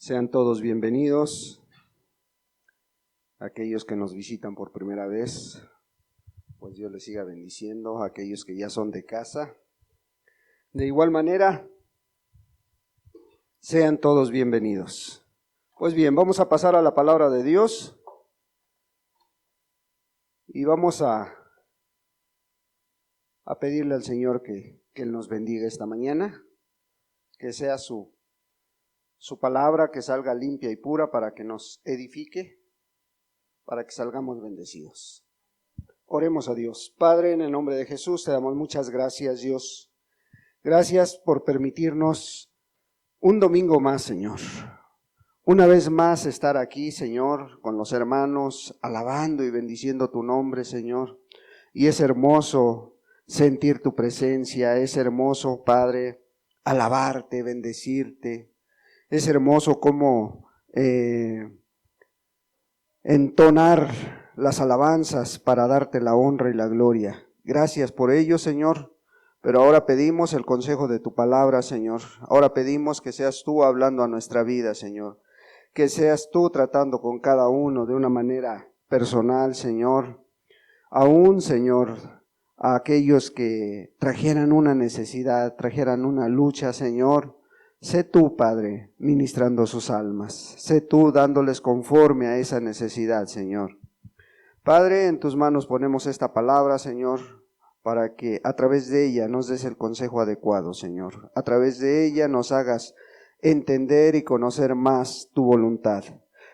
Sean todos bienvenidos, aquellos que nos visitan por primera vez, pues Dios les siga bendiciendo, aquellos que ya son de casa. De igual manera, sean todos bienvenidos. Pues bien, vamos a pasar a la palabra de Dios y vamos a pedirle al Señor que Él nos bendiga esta mañana, que sea su palabra, que salga limpia y pura para que nos edifique, para que salgamos bendecidos. Oremos a Dios. Padre, en el nombre de Jesús, te damos muchas gracias, Dios. Gracias por permitirnos un domingo más, Señor. Una vez más estar aquí, Señor, con los hermanos, alabando y bendiciendo tu nombre, Señor. Y es hermoso sentir tu presencia, es hermoso, Padre, alabarte, bendecirte. Es hermoso cómo entonar las alabanzas para darte la honra y la gloria. Gracias por ello, Señor, pero ahora pedimos el consejo de tu palabra, Señor. Ahora pedimos que seas tú hablando a nuestra vida, Señor, que seas tú tratando con cada uno de una manera personal, Señor. Aún, Señor, a aquellos que trajeran una necesidad, trajeran una lucha, Señor, sé tú, Padre, ministrando sus almas, sé tú dándoles conforme a esa necesidad, Señor. Padre, en tus manos ponemos esta palabra, Señor, para que a través de ella nos des el consejo adecuado, Señor. A través de ella nos hagas entender y conocer más tu voluntad.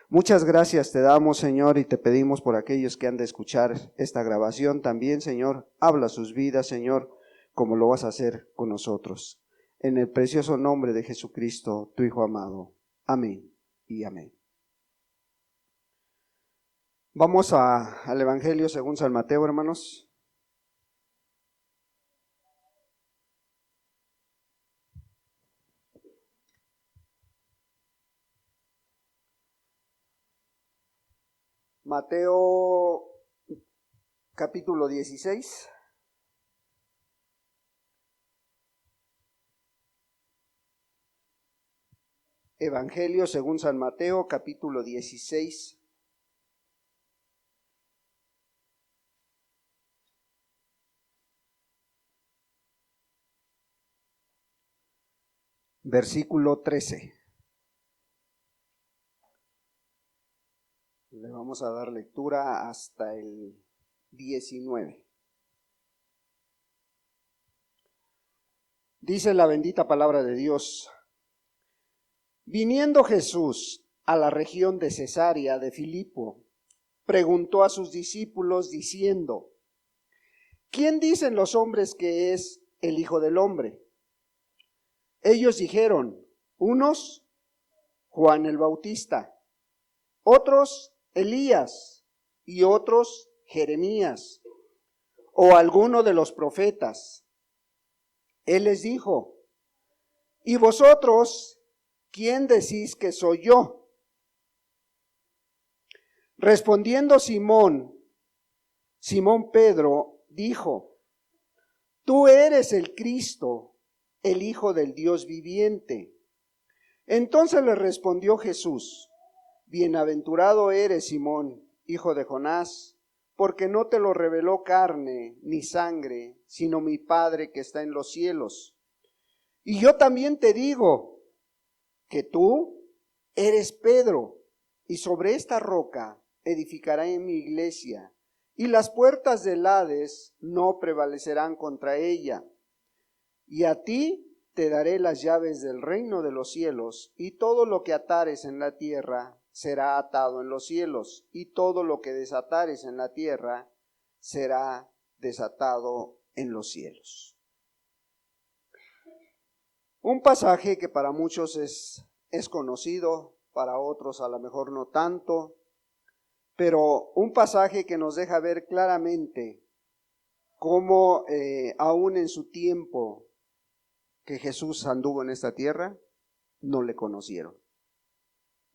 Muchas gracias te damos, Señor, y te pedimos por aquellos que han de escuchar esta grabación también, Señor. Habla sus vidas, Señor, como lo vas a hacer con nosotros. En el precioso nombre de Jesucristo, tu Hijo amado. Amén y amén. Vamos al Evangelio según San Mateo, hermanos. Mateo capítulo 16. Evangelio según San Mateo capítulo 16. Versículo 13. Le vamos a dar lectura hasta el 19. Dice la bendita palabra de Dios: Viniendo Jesús a la región de Cesarea de Filipo, preguntó a sus discípulos diciendo: ¿Quién dicen los hombres que es el Hijo del Hombre? Ellos dijeron: unos, Juan el Bautista, otros, Elías, y otros, Jeremías, o alguno de los profetas. Él les dijo: ¿y vosotros quién decís que soy yo? Respondiendo Simón Pedro dijo: Tú eres el Cristo, el Hijo del Dios viviente. Entonces le respondió Jesús: Bienaventurado eres, Simón, hijo de Jonás, porque no te lo reveló carne ni sangre, sino mi Padre que está en los cielos. Y yo también te digo que tú eres Pedro, y sobre esta roca edificaré mi iglesia, y las puertas del Hades no prevalecerán contra ella. Y a ti te daré las llaves del reino de los cielos, y todo lo que atares en la tierra será atado en los cielos, y todo lo que desatares en la tierra será desatado en los cielos. Un pasaje que para muchos es conocido, para otros a lo mejor no tanto, pero un pasaje que nos deja ver claramente cómo aún en su tiempo que Jesús anduvo en esta tierra, no le conocieron.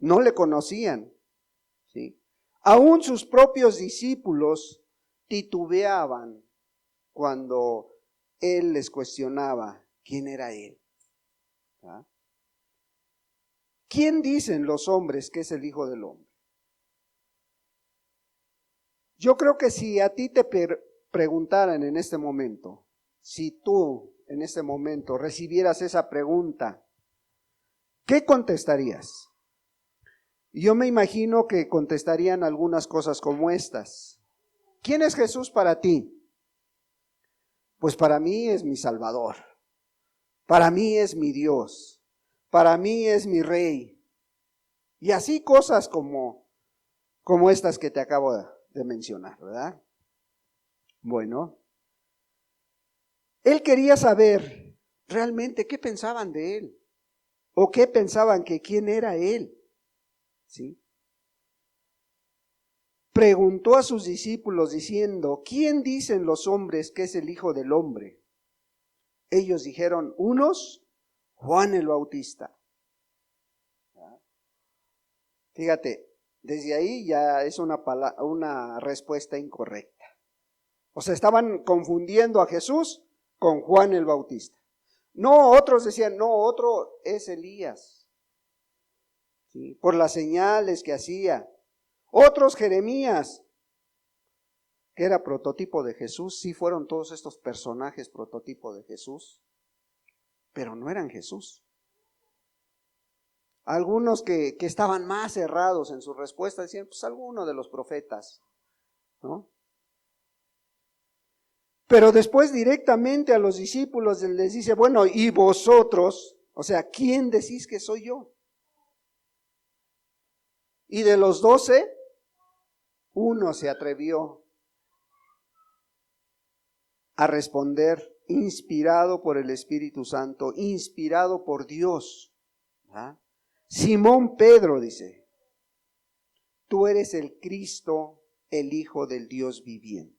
No le conocían, ¿sí? Aún sus propios discípulos titubeaban cuando él les cuestionaba quién era él. ¿Ah? ¿quién dicen los hombres que es el Hijo del Hombre? Yo creo que si a ti te preguntaran en este momento, si tú en este momento recibieras esa pregunta, ¿qué contestarías? Yo me imagino que contestarían algunas cosas como estas. ¿Quién es Jesús para ti? Pues para mí es mi Salvador, para mí es mi Dios, para mí es mi Rey. Y así cosas como estas que te acabo de mencionar, ¿verdad? Bueno, él quería saber realmente qué pensaban de él, o qué pensaban que quién era él, ¿sí? Preguntó a sus discípulos diciendo, ¿quién dicen los hombres que es el Hijo del Hombre? Ellos dijeron, unos, Juan el Bautista. Fíjate, desde ahí ya es una respuesta incorrecta. O sea, estaban confundiendo a Jesús con Juan el Bautista. No, otros decían, no, otro es Elías, ¿sí? Por las señales que hacía. Otros Jeremías, que era prototipo de Jesús. Sí fueron todos estos personajes prototipo de Jesús, pero no eran Jesús. Algunos que estaban más errados en su respuesta decían, pues alguno de los profetas, ¿no? Pero después directamente a los discípulos les dice, bueno, ¿y vosotros? O sea, ¿quién decís que soy yo? Y de los 12, uno se atrevió a responder, inspirado por el Espíritu Santo, inspirado por Dios. ¿Ah? Simón Pedro dice, tú eres el Cristo, el Hijo del Dios viviente.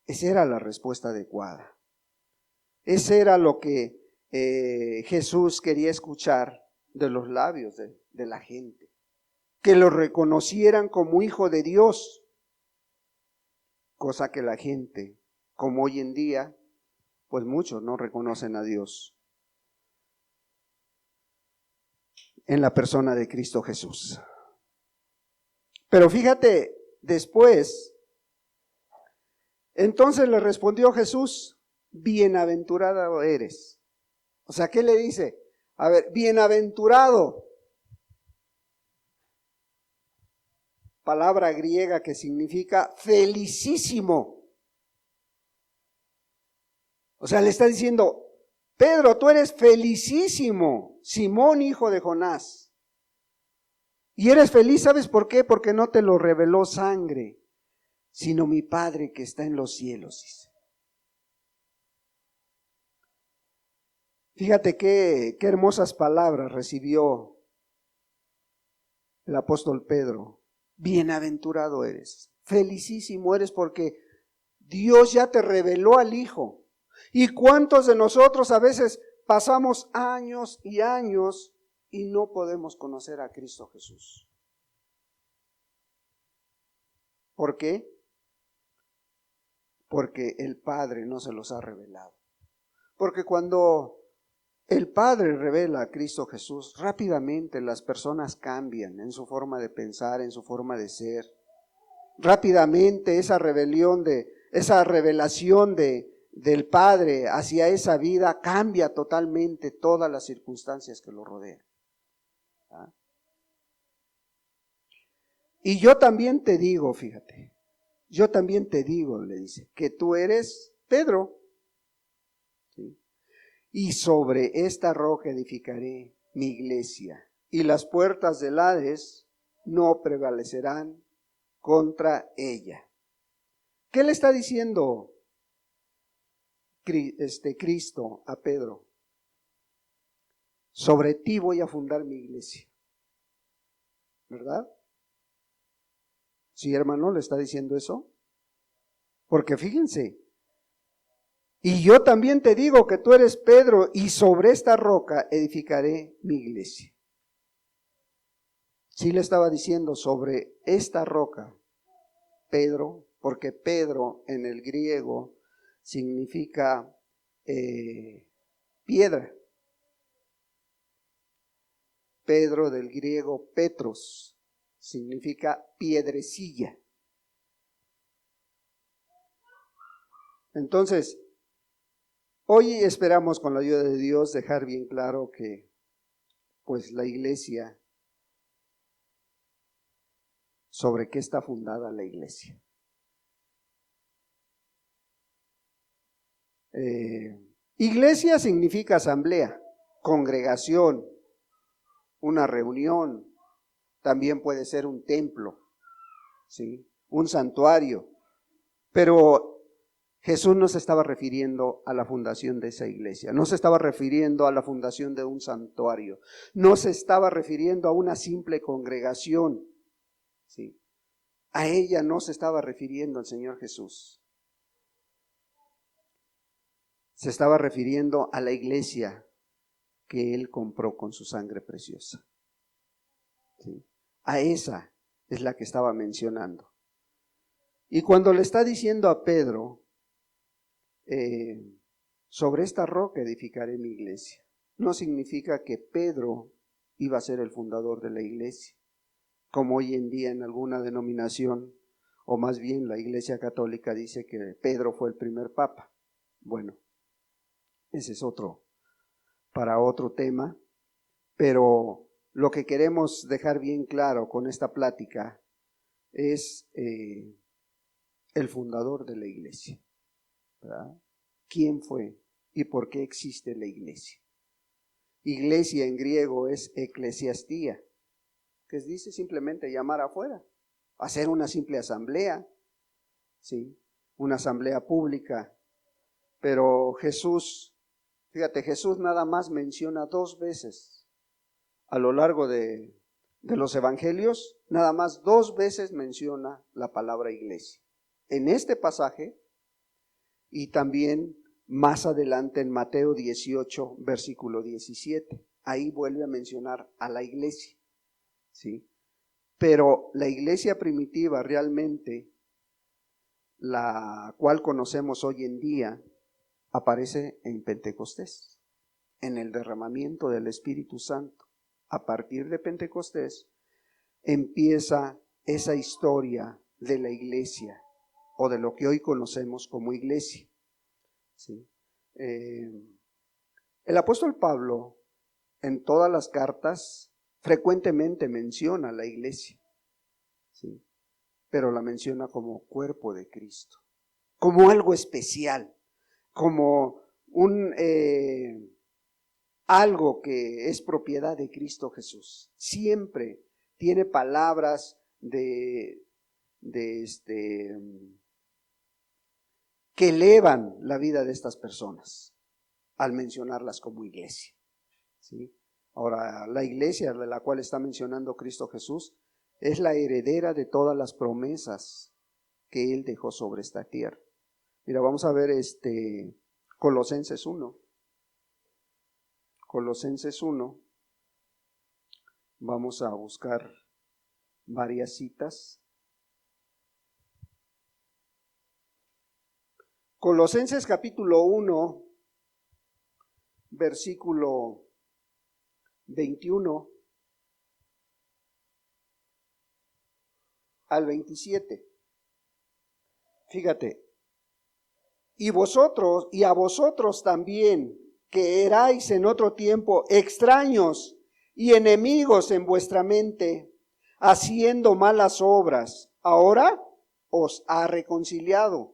Esa era la respuesta adecuada. Ese era lo que Jesús quería escuchar de los labios de la gente. Que lo reconocieran como Hijo de Dios. Cosa que la gente, como hoy en día, pues muchos no reconocen a Dios en la persona de Cristo Jesús. Pero fíjate, después, entonces le respondió Jesús, bienaventurado eres. O sea, ¿qué le dice? A ver, bienaventurado. Palabra griega que significa felicísimo. O sea, le está diciendo, Pedro, tú eres felicísimo, Simón, hijo de Jonás. Y eres feliz, ¿sabes por qué? Porque no te lo reveló sangre, sino mi Padre que está en los cielos, dice. Fíjate qué hermosas palabras recibió el apóstol Pedro. Bienaventurado eres, felicísimo eres porque Dios ya te reveló al Hijo. ¿Y cuántos de nosotros a veces pasamos años y años y no podemos conocer a Cristo Jesús? ¿Por qué? Porque el Padre no se los ha revelado. Porque cuando el Padre revela a Cristo Jesús, rápidamente las personas cambian en su forma de pensar, en su forma de ser. Rápidamente esa revelación del Padre hacia esa vida cambia totalmente todas las circunstancias que lo rodean. ¿Ah? Y yo también te digo, fíjate, yo también te digo, le dice, que tú eres Pedro. ¿Sí? Y sobre esta roca edificaré mi iglesia, y las puertas del Hades no prevalecerán contra ella. ¿Qué le está diciendo Cristo a Pedro? Sobre ti voy a fundar mi iglesia. ¿Verdad? Sí, hermano, le está diciendo eso. Porque fíjense, y yo también te digo que tú eres Pedro, y sobre esta roca edificaré mi iglesia. Sí le estaba diciendo sobre esta roca, Pedro, porque Pedro en el griego significa piedra. Pedro, del griego Petros, significa piedrecilla. Entonces, hoy esperamos con la ayuda de Dios dejar bien claro que pues la iglesia, ¿sobre qué está fundada la iglesia? Iglesia significa asamblea, congregación, una reunión, también puede ser un templo, ¿sí? Un santuario, pero Jesús no se estaba refiriendo a la fundación de esa iglesia, no se estaba refiriendo a la fundación de un santuario, no se estaba refiriendo a una simple congregación, ¿sí? A ella no se estaba refiriendo el Señor Jesús. Se estaba refiriendo a la iglesia que Él compró con su sangre preciosa, ¿sí? A esa es la que estaba mencionando. Y cuando le está diciendo a Pedro, sobre esta roca edificaré mi iglesia, no significa que Pedro iba a ser el fundador de la iglesia, como hoy en día en alguna denominación, o más bien la Iglesia Católica dice que Pedro fue el primer papa. Bueno, ese es para otro tema, pero lo que queremos dejar bien claro con esta plática es el fundador de la iglesia, ¿verdad? ¿Quién fue y por qué existe la iglesia? Iglesia en griego es eclesiastía, que dice simplemente llamar afuera, hacer una simple asamblea, ¿sí? Una asamblea pública. Pero Jesús, fíjate, Jesús nada más menciona 2 veces a lo largo de los evangelios, nada más 2 veces menciona la palabra iglesia. En este pasaje y también más adelante en Mateo 18, versículo 17. Ahí vuelve a mencionar a la iglesia, ¿sí? Pero la iglesia primitiva realmente, la cual conocemos hoy en día, aparece en Pentecostés, en el derramamiento del Espíritu Santo. A partir de Pentecostés empieza esa historia de la iglesia, o de lo que hoy conocemos como iglesia, ¿sí? El apóstol Pablo en todas las cartas frecuentemente menciona la iglesia, ¿sí? Pero la menciona como cuerpo de Cristo, como algo especial, como algo que es propiedad de Cristo Jesús. Siempre tiene palabras que elevan la vida de estas personas al mencionarlas como iglesia, ¿sí? Ahora, la iglesia de la cual está mencionando Cristo Jesús es la heredera de todas las promesas que Él dejó sobre esta tierra. Mira, vamos a ver Colosenses 1. Colosenses 1. Vamos a buscar varias citas. Colosenses capítulo 1, versículo 21 al 27. Fíjate, y a vosotros también, que erais en otro tiempo extraños y enemigos en vuestra mente, haciendo malas obras, ahora os ha reconciliado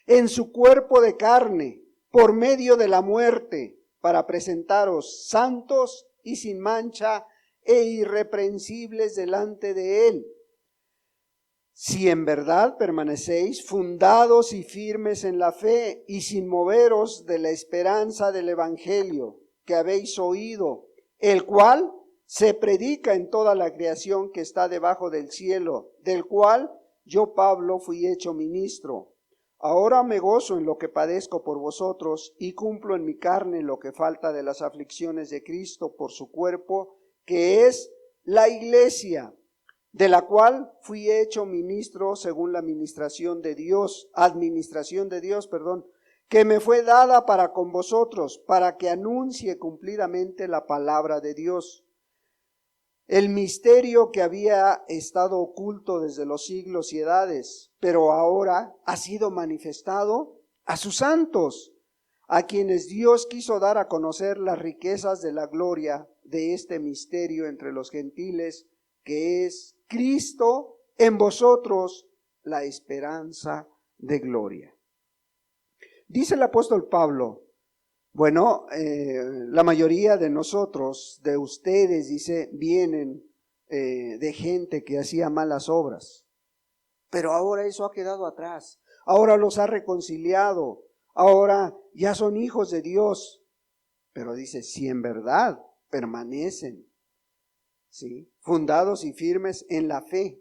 en su cuerpo de carne, por medio de la muerte, para presentaros santos y sin mancha e irreprensibles delante de Él. Si en verdad permanecéis fundados y firmes en la fe y sin moveros de la esperanza del Evangelio que habéis oído, el cual se predica en toda la creación que está debajo del cielo, del cual yo, Pablo, fui hecho ministro. Ahora me gozo en lo que padezco por vosotros y cumplo en mi carne lo que falta de las aflicciones de Cristo por su cuerpo, que es la iglesia, de la cual fui hecho ministro según la administración de Dios, que me fue dada para con vosotros, para que anuncie cumplidamente la palabra de Dios, el misterio que había estado oculto desde los siglos y edades, pero ahora ha sido manifestado a sus santos, a quienes Dios quiso dar a conocer las riquezas de la gloria de este misterio entre los gentiles, que es Cristo en vosotros, la esperanza de gloria. Dice el apóstol Pablo, bueno, la mayoría de nosotros, de ustedes, dice, vienen de gente que hacía malas obras, pero ahora eso ha quedado atrás, ahora los ha reconciliado, ahora ya son hijos de Dios, pero dice, si en verdad permanecen, ¿sí?, fundados y firmes en la fe.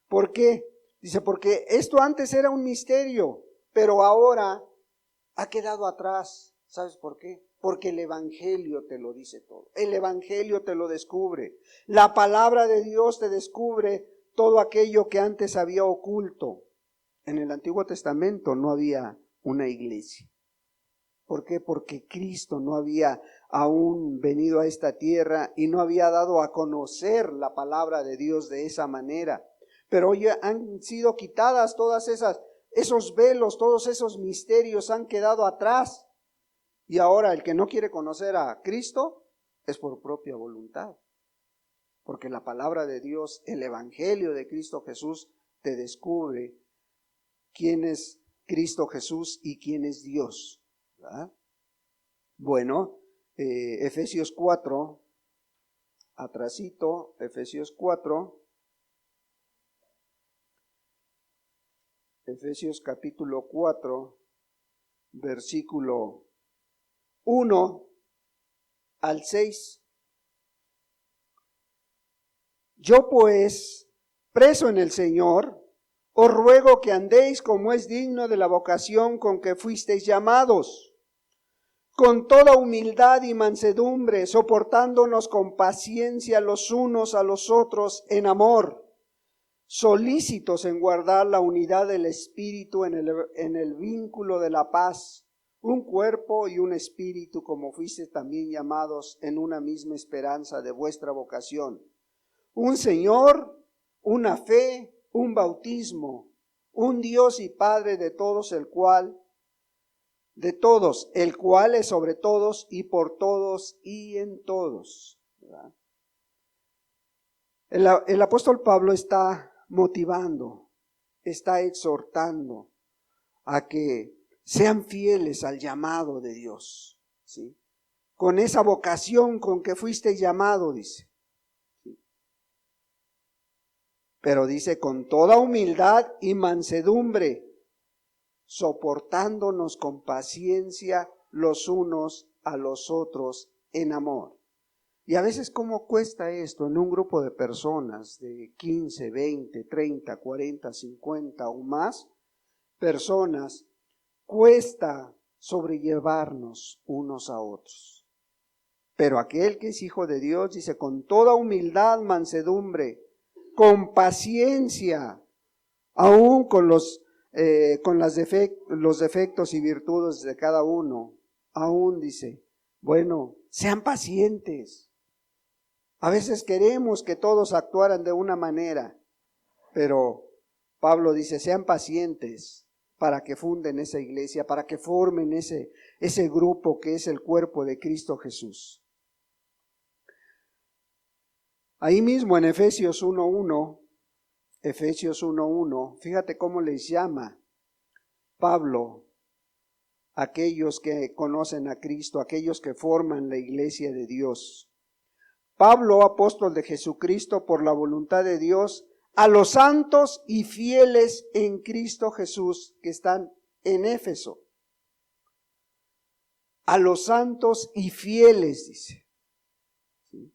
¿Por qué? Dice, porque esto antes era un misterio, pero ahora ha quedado atrás. ¿Sabes por qué? Porque el Evangelio te lo dice todo. El Evangelio te lo descubre. La palabra de Dios te descubre todo aquello que antes había oculto. En el Antiguo Testamento no había una iglesia. ¿Por qué? Porque Cristo no había aún venido a esta tierra y no había dado a conocer la palabra de Dios de esa manera. Pero hoy han sido quitadas todas esos velos, todos esos misterios han quedado atrás. Y ahora el que no quiere conocer a Cristo es por propia voluntad. Porque la palabra de Dios, el Evangelio de Cristo Jesús, te descubre quién es Cristo Jesús y quién es Dios, ¿verdad? Bueno, Efesios 4, atrasito, Efesios 4. Efesios capítulo 4, versículo 1 al 6. Yo pues, preso en el Señor, os ruego que andéis como es digno de la vocación con que fuisteis llamados, con toda humildad y mansedumbre, soportándonos con paciencia los unos a los otros en amor, solícitos en guardar la unidad del Espíritu en el vínculo de la paz, un cuerpo y un espíritu, como fuisteis también llamados en una misma esperanza de vuestra vocación. Un Señor, una fe, un bautismo, un Dios y Padre de todos, el cual es sobre todos y por todos y en todos. ¿Verdad? El apóstol Pablo está motivando, está exhortando a que sean fieles al llamado de Dios, ¿sí? Con esa vocación con que fuiste llamado, dice. ¿Sí? Pero dice, con toda humildad y mansedumbre, soportándonos con paciencia los unos a los otros en amor. Y a veces, ¿cómo cuesta esto en un grupo de personas de 15, 20, 30, 40, 50 o más personas? Cuesta sobrellevarnos unos a otros. Pero aquel que es hijo de Dios, dice, con toda humildad, mansedumbre, con paciencia, aún con los defectos y virtudes de cada uno, aún dice, bueno, sean pacientes. A veces queremos que todos actuaran de una manera, pero Pablo dice, sean pacientes para que funden esa iglesia, para que formen ese grupo que es el cuerpo de Cristo Jesús. Ahí mismo en Efesios 1:1, fíjate cómo les llama Pablo a aquellos que conocen a Cristo, aquellos que forman la iglesia de Dios. Pablo, apóstol de Jesucristo por la voluntad de Dios, a los santos y fieles en Cristo Jesús que están en Éfeso. A los santos y fieles, dice. ¿Sí?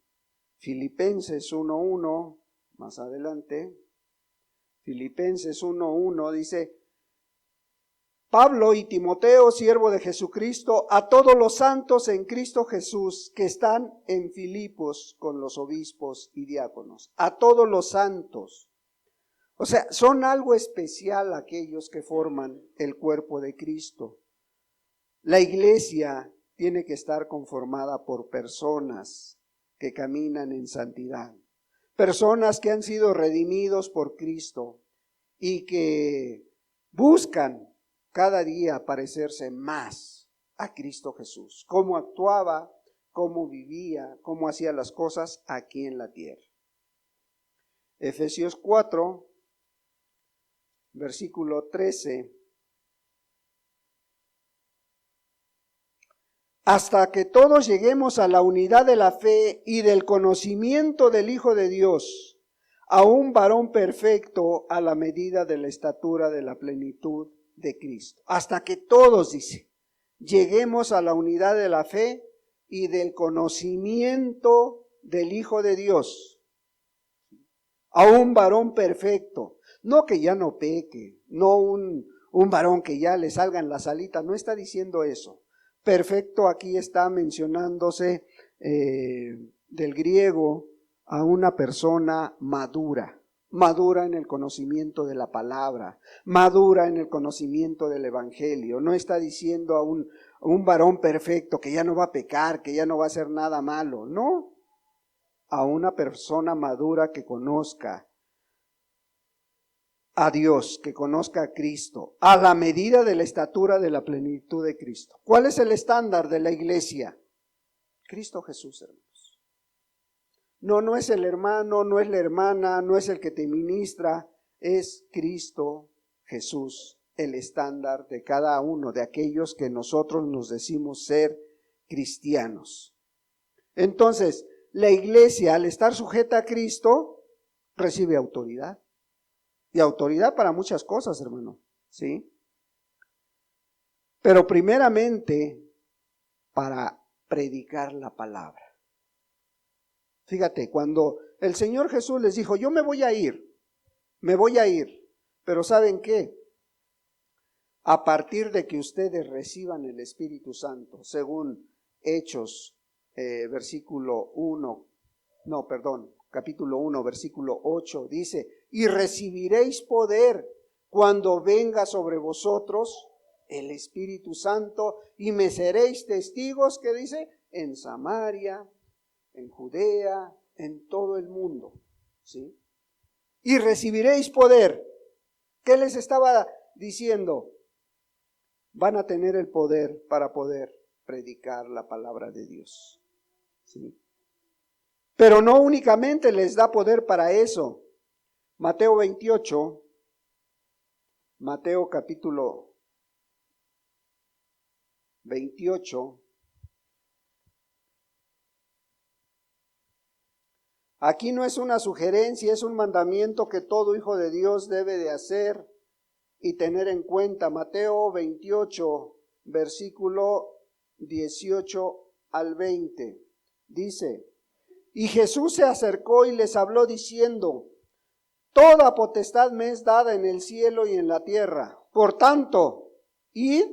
Filipenses 1:1, más adelante. Filipenses 1:1 dice, Pablo y Timoteo, siervo de Jesucristo, a todos los santos en Cristo Jesús que están en Filipos con los obispos y diáconos. A todos los santos. O sea, son algo especial aquellos que forman el cuerpo de Cristo. La iglesia tiene que estar conformada por personas que caminan en santidad, personas que han sido redimidos por Cristo y que buscan cada día parecerse más a Cristo Jesús, cómo actuaba, cómo vivía, cómo hacía las cosas aquí en la tierra. Efesios 4, versículo 13. Hasta que todos lleguemos a la unidad de la fe y del conocimiento del Hijo de Dios, a un varón perfecto a la medida de la estatura de la plenitud de Cristo. Hasta que todos, dice, lleguemos a la unidad de la fe y del conocimiento del Hijo de Dios, a un varón perfecto. No que ya no peque, no un varón que ya le salgan las alitas, no está diciendo eso. Perfecto aquí está mencionándose del griego a una persona madura, madura en el conocimiento de la palabra, madura en el conocimiento del evangelio. No está diciendo a un varón perfecto que ya no va a pecar, que ya no va a hacer nada malo, no. A una persona madura que conozca a Dios, que conozca a Cristo, a la medida de la estatura de la plenitud de Cristo. ¿Cuál es el estándar de la iglesia? Cristo Jesús, hermanos. No es el hermano, no es la hermana, no es el que te ministra, es Cristo Jesús, el estándar de cada uno de aquellos que nosotros nos decimos ser cristianos. Entonces, la iglesia, al estar sujeta a Cristo, recibe autoridad. Y autoridad para muchas cosas, hermano, ¿sí? Pero primeramente para predicar la palabra. Fíjate, cuando el Señor Jesús les dijo, yo me voy a ir, pero ¿saben qué? A partir de que ustedes reciban el Espíritu Santo, según Hechos, capítulo 1, versículo 8, dice, y recibiréis poder cuando venga sobre vosotros el Espíritu Santo y me seréis testigos, ¿qué dice? En Samaria, en Judea, en todo el mundo, ¿sí? Y recibiréis poder. ¿Qué les estaba diciendo? Van a tener el poder para poder predicar la palabra de Dios, ¿sí? Pero no únicamente les da poder para eso. Mateo 28, Mateo capítulo 28. Aquí no es una sugerencia, es un mandamiento que todo hijo de Dios debe de hacer y tener en cuenta. Mateo 28, versículo 18 al 20. Dice, y Jesús se acercó y les habló diciendo, toda potestad me es dada en el cielo y en la tierra. Por tanto, id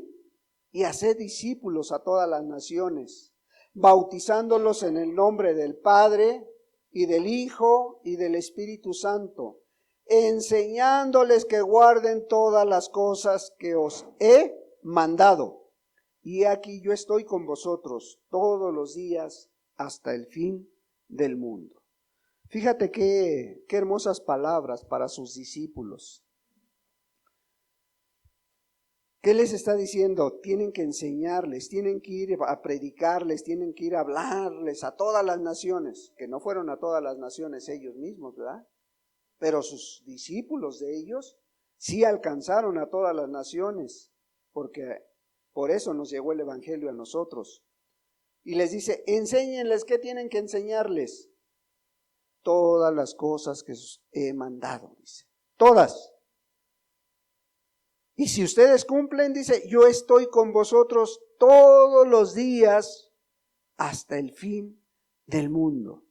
y haced discípulos a todas las naciones, bautizándolos en el nombre del Padre y del Hijo y del Espíritu Santo, enseñándoles que guarden todas las cosas que os he mandado. Y aquí yo estoy con vosotros todos los días hasta el fin del mundo. Fíjate qué hermosas palabras para sus discípulos. ¿Qué les está diciendo? Tienen que enseñarles, tienen que ir a predicarles, tienen que ir a hablarles a todas las naciones, que no fueron a todas las naciones ellos mismos, ¿verdad? Pero sus discípulos de ellos sí alcanzaron a todas las naciones, porque por eso nos llegó el Evangelio a nosotros. Y les dice, enséñenles, ¿qué tienen que enseñarles? Todas las cosas que os he mandado, dice. Todas. Y si ustedes cumplen, dice, yo estoy con vosotros todos los días hasta el fin del mundo.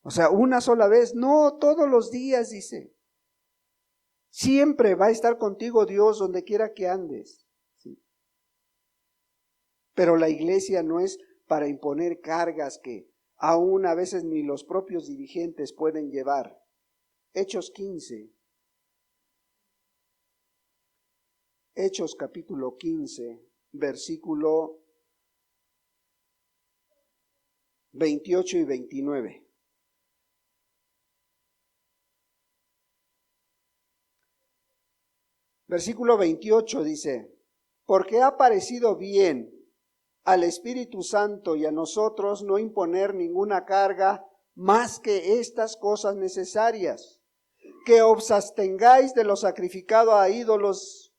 O sea, una sola vez, no, todos los días, dice. Siempre va a estar contigo Dios donde quiera que andes. ¿Sí? Pero la iglesia no es para imponer cargas que aún a veces ni los propios dirigentes pueden llevar. Hechos 15. Hechos capítulo 15, versículo 28 y 29. Versículo 28 dice, porque ha parecido bien al Espíritu Santo y a nosotros no imponer ninguna carga más que estas cosas necesarias, que os abstengáis de lo sacrificado a ídolos,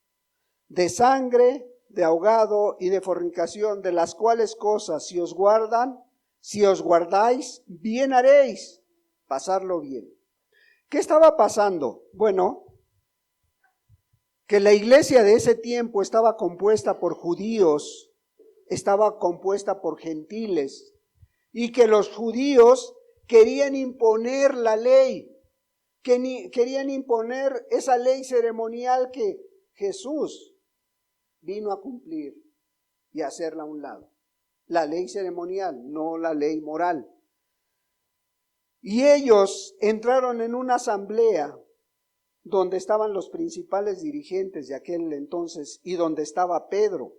de sangre, de ahogado y de fornicación, de las cuales cosas si os guardáis, bien haréis, pasarlo bien. ¿Qué estaba pasando? Bueno, que la iglesia de ese tiempo estaba compuesta por judíos, estaba compuesta por gentiles, y que los judíos querían imponer la ley, querían imponer esa ley ceremonial que Jesús vino a cumplir y a hacerla a un lado. La ley ceremonial, no la ley moral. Y ellos entraron en una asamblea donde estaban los principales dirigentes de aquel entonces y donde estaba Pedro.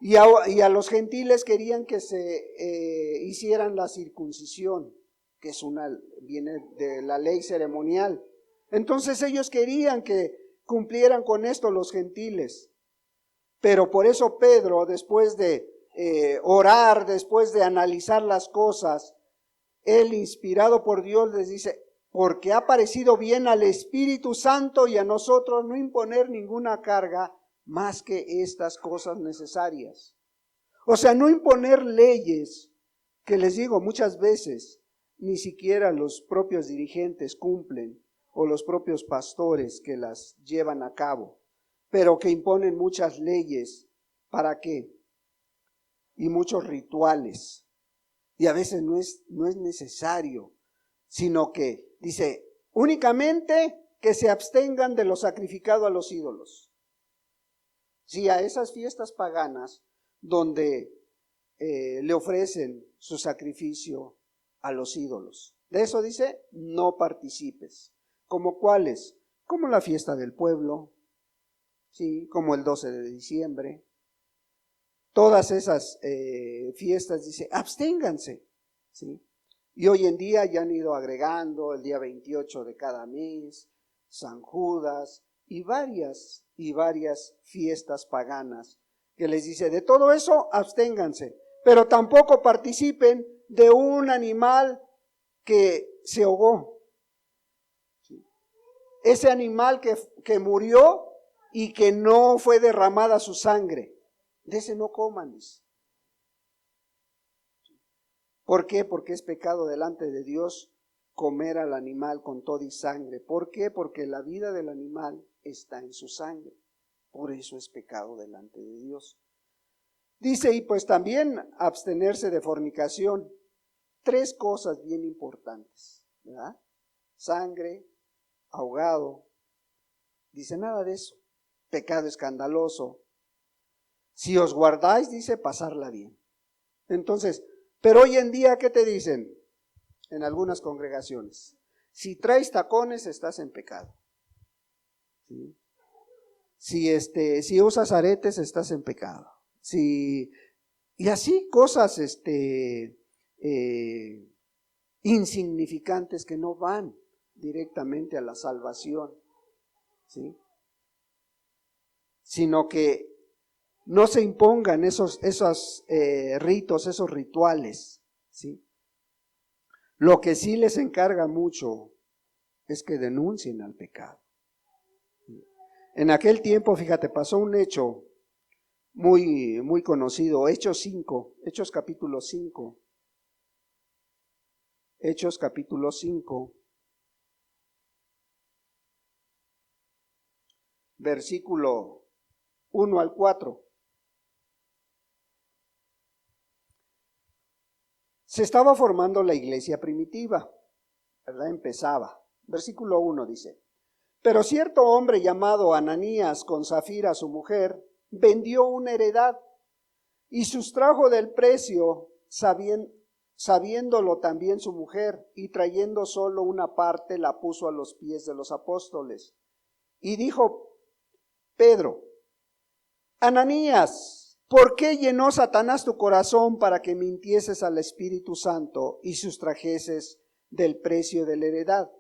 Y a los gentiles querían que se hicieran la circuncisión, que viene de la ley ceremonial. Entonces ellos querían que cumplieran con esto los gentiles. Pero por eso Pedro, después de orar, después de analizar las cosas, él, inspirado por Dios, les dice, porque ha parecido bien al Espíritu Santo y a nosotros no imponer ninguna carga más que estas cosas necesarias. O sea, no imponer leyes que, les digo, muchas veces ni siquiera los propios dirigentes cumplen o los propios pastores que las llevan a cabo, pero que imponen muchas leyes. ¿Para qué? Y muchos rituales. Y a veces no es necesario, sino que dice, únicamente que se abstengan de lo sacrificado a los ídolos. Sí, a esas fiestas paganas donde le ofrecen su sacrificio a los ídolos. De eso dice, no participes. ¿Como cuáles? Como la fiesta del pueblo, sí, como el 12 de diciembre. Todas esas fiestas, dice, absténganse, ¿sí? Y hoy en día ya han ido agregando el día 28 de cada mes, San Judas y varias fiestas paganas que les dice, de todo eso absténganse, pero tampoco participen de un animal que se ahogó. ¿Sí? Ese animal que murió y que no fue derramada su sangre. De ese no coman. ¿Por qué? Porque es pecado delante de Dios comer al animal con todo y sangre. ¿Por qué? Porque la vida del animal está en su sangre. Por eso es pecado delante de Dios. Dice, y pues también abstenerse de fornicación. 3 cosas bien importantes, ¿verdad? Sangre, ahogado. Dice nada de eso. Pecado escandaloso. Si os guardáis, dice, pasarla bien. Entonces, pero hoy en día, ¿qué te dicen? En algunas congregaciones, si traes tacones, estás en pecado. ¿Sí? Si usas aretes, estás en pecado. Y así cosas insignificantes que no van directamente a la salvación, ¿sí? Sino que no se impongan esos ritos, esos rituales, ¿sí? Lo que sí les encarga mucho es que denuncien al pecado. En aquel tiempo, fíjate, pasó un hecho muy, muy conocido, Hechos capítulo 5. Hechos capítulo 5, versículo 1 al 4. Se estaba formando la iglesia primitiva, ¿verdad? Empezaba. Versículo 1 dice, pero cierto hombre llamado Ananías con Zafira su mujer, vendió una heredad y sustrajo del precio, sabiéndolo también su mujer, y trayendo solo una parte la puso a los pies de los apóstoles. Y dijo Pedro, Ananías, ¿Por qué llenó Satanás tu corazón para que mintieses al Espíritu Santo y sustrajeses del precio de la heredad?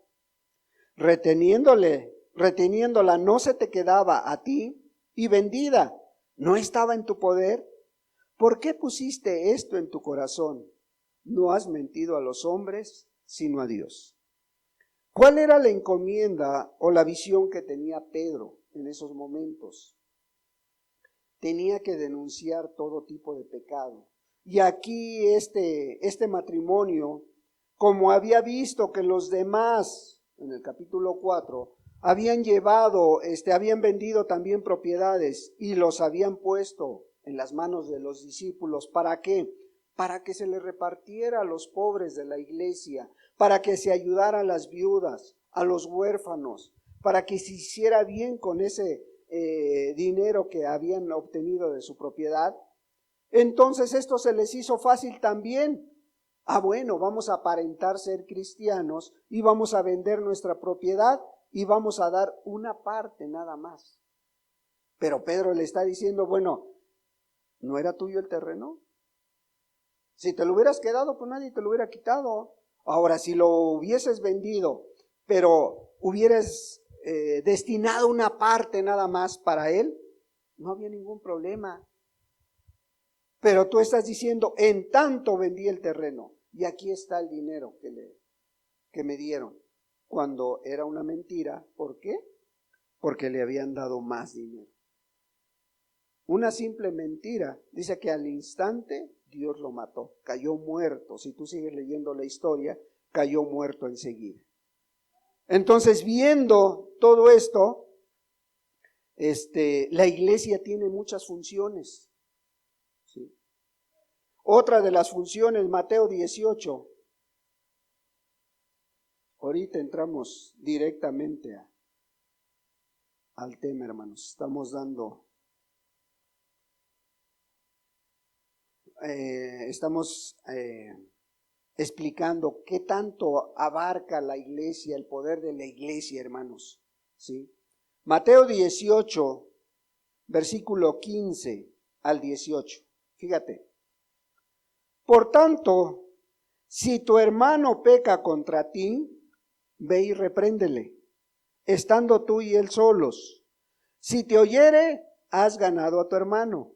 Reteniéndola no se te quedaba a ti, y vendida no estaba en tu poder. ¿Por qué pusiste esto en tu corazón? No has mentido a los hombres, sino a Dios. ¿Cuál era la encomienda o la visión que tenía Pedro en esos momentos? Tenía que denunciar todo tipo de pecado. Y aquí este matrimonio, como había visto que los demás, en el capítulo 4, habían vendido también propiedades y los habían puesto en las manos de los discípulos. ¿Para qué? Para que se les repartiera a los pobres de la iglesia, para que se ayudara a las viudas, a los huérfanos, para que se hiciera bien con ese dinero que habían obtenido de su propiedad. Entonces esto se les hizo fácil también. Bueno, vamos a aparentar ser cristianos y vamos a vender nuestra propiedad y vamos a dar una parte nada más. Pero Pedro le está diciendo, bueno, ¿no era tuyo el terreno? Si te lo hubieras quedado, pues nadie te lo hubiera quitado. Ahora, si lo hubieses vendido, pero hubieras destinado una parte nada más para él, no había ningún problema. Pero tú estás diciendo, en tanto vendí el terreno y aquí está el dinero que me dieron, cuando era una mentira. ¿Por qué? Porque le habían dado más dinero. Una simple mentira. Dice que al instante Dios lo mató, cayó muerto. Si tú sigues leyendo la historia, cayó muerto enseguida. Entonces, viendo todo esto, la iglesia tiene muchas funciones. ¿Sí? Otra de las funciones, Mateo 18. Ahorita entramos directamente al tema, hermanos. Estamos explicando qué tanto abarca la iglesia, el poder de la iglesia, hermanos. ¿Sí? Mateo 18, versículo 15 al 18. Fíjate. Por tanto, si tu hermano peca contra ti, ve y repréndele, estando tú y él solos. Si te oyere, has ganado a tu hermano.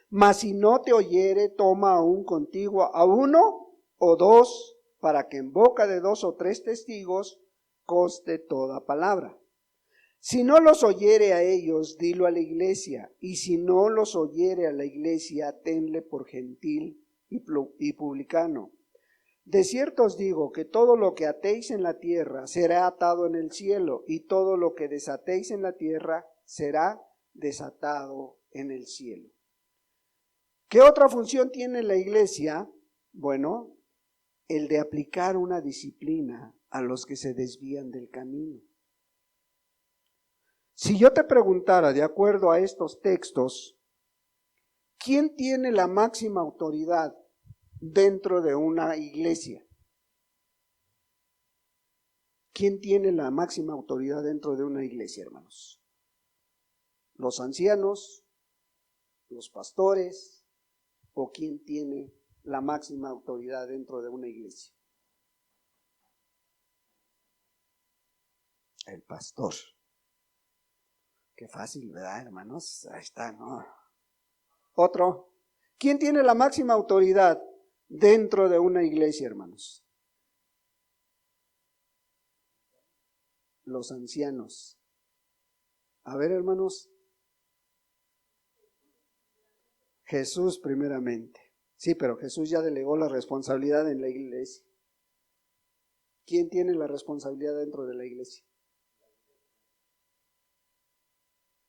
Mas si no te oyere, toma aún contigo a uno o dos, para que en boca de 2 o 3 testigos conste toda palabra. Si no los oyere a ellos, dilo a la iglesia, y si no los oyere a la iglesia, tenle por gentil y publicano. De cierto os digo que todo lo que atéis en la tierra será atado en el cielo, y todo lo que desatéis en la tierra será desatado en el cielo. ¿Qué otra función tiene la iglesia? Bueno, el de aplicar una disciplina a los que se desvían del camino. Si yo te preguntara, de acuerdo a estos textos, ¿quién tiene la máxima autoridad dentro de una iglesia? ¿Quién tiene la máxima autoridad dentro de una iglesia, hermanos? ¿Los ancianos? ¿Los pastores? ¿O quién tiene la máxima autoridad dentro de una iglesia? El pastor. Qué fácil, ¿verdad, hermanos? Ahí está, ¿no? Otro. ¿Quién tiene la máxima autoridad dentro de una iglesia, hermanos? Los ancianos. A ver, hermanos. Jesús primeramente. Sí, pero Jesús ya delegó la responsabilidad en la iglesia. ¿Quién tiene la responsabilidad dentro de la iglesia?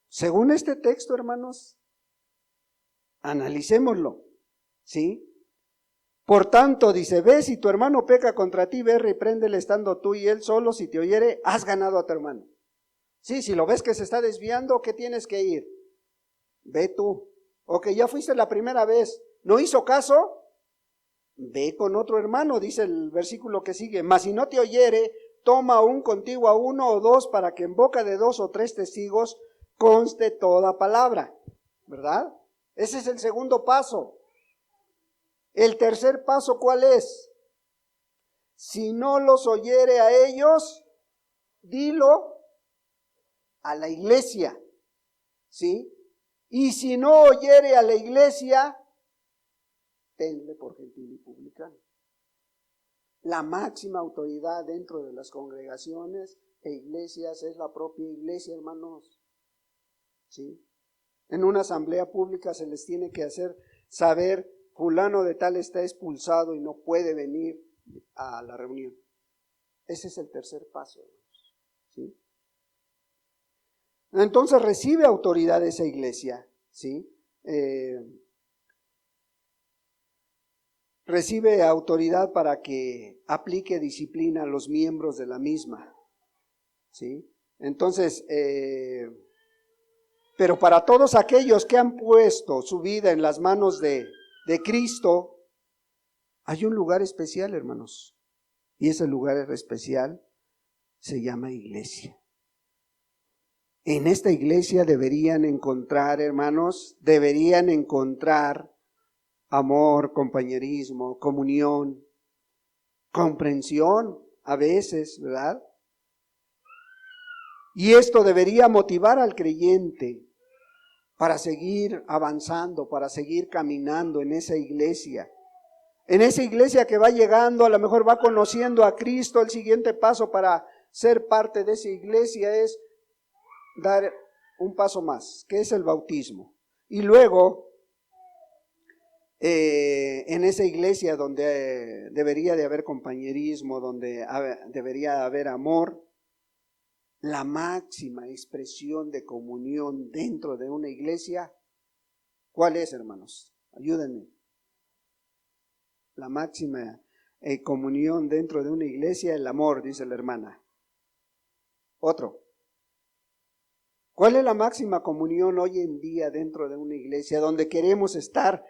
Según este texto, hermanos, analicémoslo, ¿sí? Por tanto, dice, ve si tu hermano peca contra ti, ve, repréndele estando tú y él solo, si te oyere, has ganado a tu hermano. Sí, si lo ves que se está desviando, ¿qué tienes que ir? Ve tú. O que ya fuiste la primera vez, ¿no hizo caso? Ve con otro hermano, dice el versículo que sigue. Mas si no te oyere, toma aún contigo a 1 o 2, para que en boca de 2 o 3 testigos conste toda palabra, ¿verdad? Ese es el segundo paso. El tercer paso, ¿cuál es? Si no los oyere a ellos, dilo a la iglesia, ¿sí? Y si no oyere a la iglesia, tenle por gentil y publicano. La máxima autoridad dentro de las congregaciones e iglesias es la propia iglesia, hermanos, ¿sí? En una asamblea pública se les tiene que hacer saber, fulano de tal está expulsado y no puede venir a la reunión. Ese es el tercer paso, hermanos, ¿sí? Entonces recibe autoridad esa iglesia, ¿sí? Recibe autoridad para que aplique disciplina a los miembros de la misma, ¿sí? Entonces, pero para todos aquellos que han puesto su vida en las manos de Cristo, hay un lugar especial, hermanos, y ese lugar especial se llama iglesia. En esta iglesia deberían encontrar, hermanos, amor, compañerismo, comunión, comprensión a veces, ¿verdad? Y esto debería motivar al creyente para seguir avanzando, para seguir caminando en esa iglesia. En esa iglesia que va llegando, a lo mejor va conociendo a Cristo. El siguiente paso para ser parte de esa iglesia es dar un paso más, que es el bautismo. Y luego, en esa iglesia donde debería de haber compañerismo, donde debería haber amor, la máxima expresión de comunión dentro de una iglesia, ¿cuál es, hermanos? Ayúdenme. La máxima comunión dentro de una iglesia, el amor, dice la hermana. Otro. ¿Cuál es la máxima comunión hoy en día dentro de una iglesia donde queremos estar?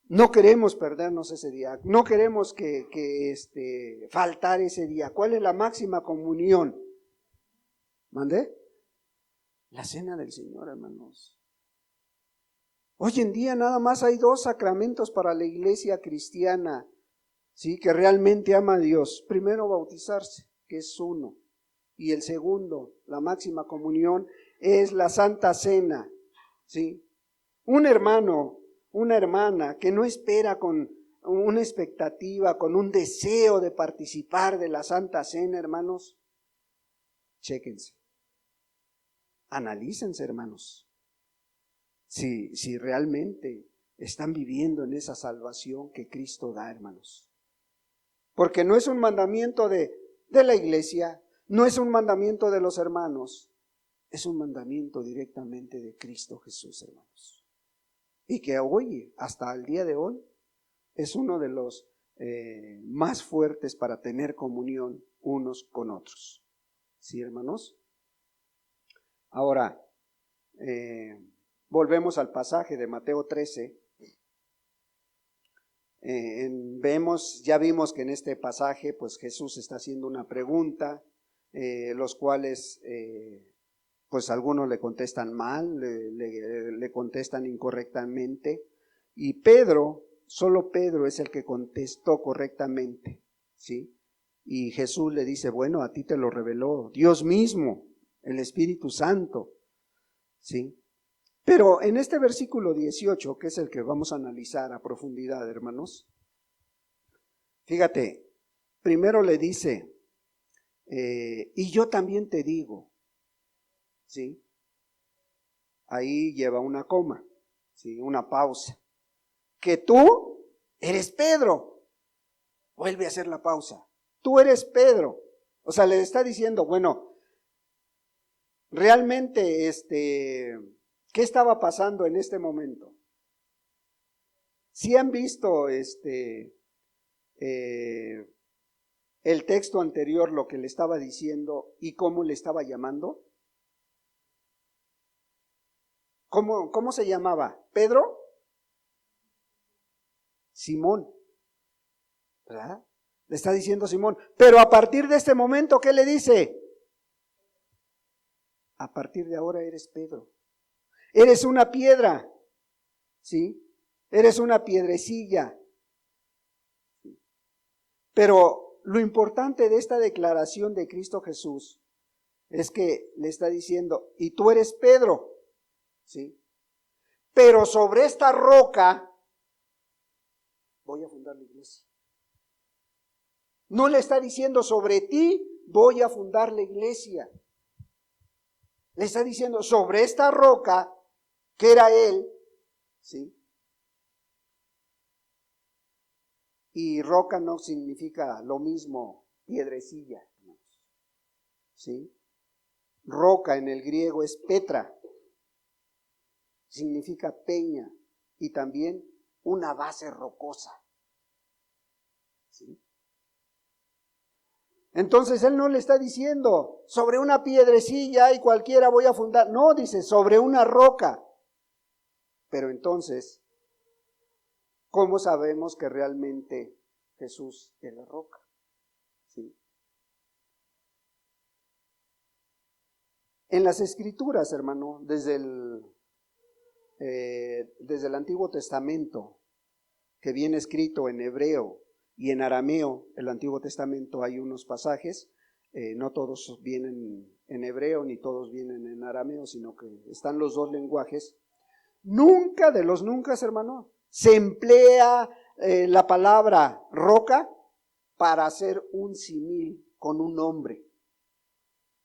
No queremos perdernos ese día, no queremos que faltar ese día. ¿Cuál es la máxima comunión? ¿Mandé? La cena del Señor, hermanos. Hoy en día nada más hay 2 sacramentos para la iglesia cristiana, ¿sí? Que realmente ama a Dios. Primero, bautizarse, que es uno. Y el segundo, la máxima comunión, es la Santa Cena, ¿sí? Un hermano, una hermana que no espera con una expectativa, con un deseo de participar de la Santa Cena, hermanos, chéquense. Analícense, hermanos, si realmente están viviendo en esa salvación que Cristo da, hermanos. Porque no es un mandamiento de la iglesia, no es un mandamiento de los hermanos, es un mandamiento directamente de Cristo Jesús, hermanos. Y que hoy, hasta el día de hoy, es uno de los más fuertes para tener comunión unos con otros. ¿Sí, hermanos? Ahora, volvemos al pasaje de Mateo 13. Ya vimos que en este pasaje pues Jesús está haciendo una pregunta, los cuales pues algunos le contestan mal, le contestan incorrectamente, y solo Pedro es el que contestó correctamente, ¿sí? Y Jesús le dice, bueno, a ti te lo reveló Dios mismo, el Espíritu Santo, ¿sí? Pero en este versículo 18, que es el que vamos a analizar a profundidad, hermanos, fíjate, primero le dice, y yo también te digo, ¿sí? Ahí lleva una coma, ¿sí? Una pausa, que tú eres Pedro. Vuelve a hacer la pausa, tú eres Pedro. O sea, le está diciendo, bueno, realmente, ¿qué estaba pasando en este momento? ¿Sí han visto el texto anterior, lo que le estaba diciendo y cómo le estaba llamando? ¿Cómo se llamaba? ¿Pedro? Simón, ¿verdad? Le está diciendo Simón, pero a partir de este momento, ¿qué le dice? A partir de ahora eres Pedro, eres una piedra, ¿sí? Eres una piedrecilla. Pero lo importante de esta declaración de Cristo Jesús es que le está diciendo, y tú eres Pedro, ¿sí? Pero sobre esta roca voy a fundar la iglesia. No le está diciendo sobre ti voy a fundar la iglesia. Le está diciendo sobre esta roca que era él, ¿sí? Y roca no significa lo mismo piedrecilla, ¿sí? Roca en el griego es petra, significa peña y también una base rocosa, ¿sí? Entonces él no le está diciendo sobre una piedrecilla y cualquiera voy a fundar, no, dice sobre una roca. Pero entonces, ¿cómo sabemos que realmente Jesús es la roca? ¿Sí? En las Escrituras, hermano, desde el Antiguo Testamento, que viene escrito en hebreo y en arameo, el Antiguo Testamento hay unos pasajes, no todos vienen en hebreo ni todos vienen en arameo, sino que están los dos lenguajes. Nunca de los nunca, hermano, se emplea la palabra roca para hacer un símil con un hombre,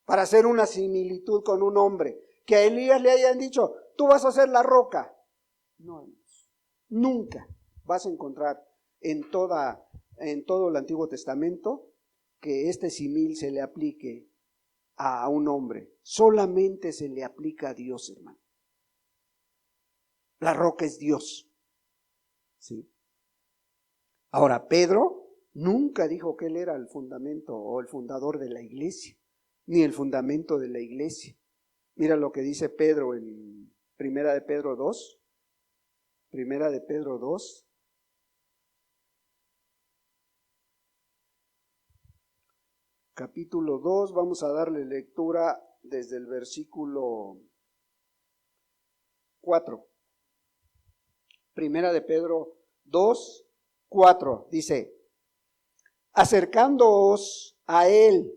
para hacer una similitud con un hombre, que a Elías le hayan dicho, tú vas a ser la roca. No, nunca vas a encontrar en todo el Antiguo Testamento que este símil se le aplique a un hombre. Solamente se le aplica a Dios, hermano. La roca es Dios. ¿Sí? Ahora, Pedro nunca dijo que él era el fundamento o el fundador de la iglesia, ni el fundamento de la iglesia. Mira lo que dice Pedro en Primera de Pedro 2. Primera de Pedro 2. Capítulo 2, vamos a darle lectura desde el versículo 4. Primera de Pedro 2, 4, dice, acercándoos a él,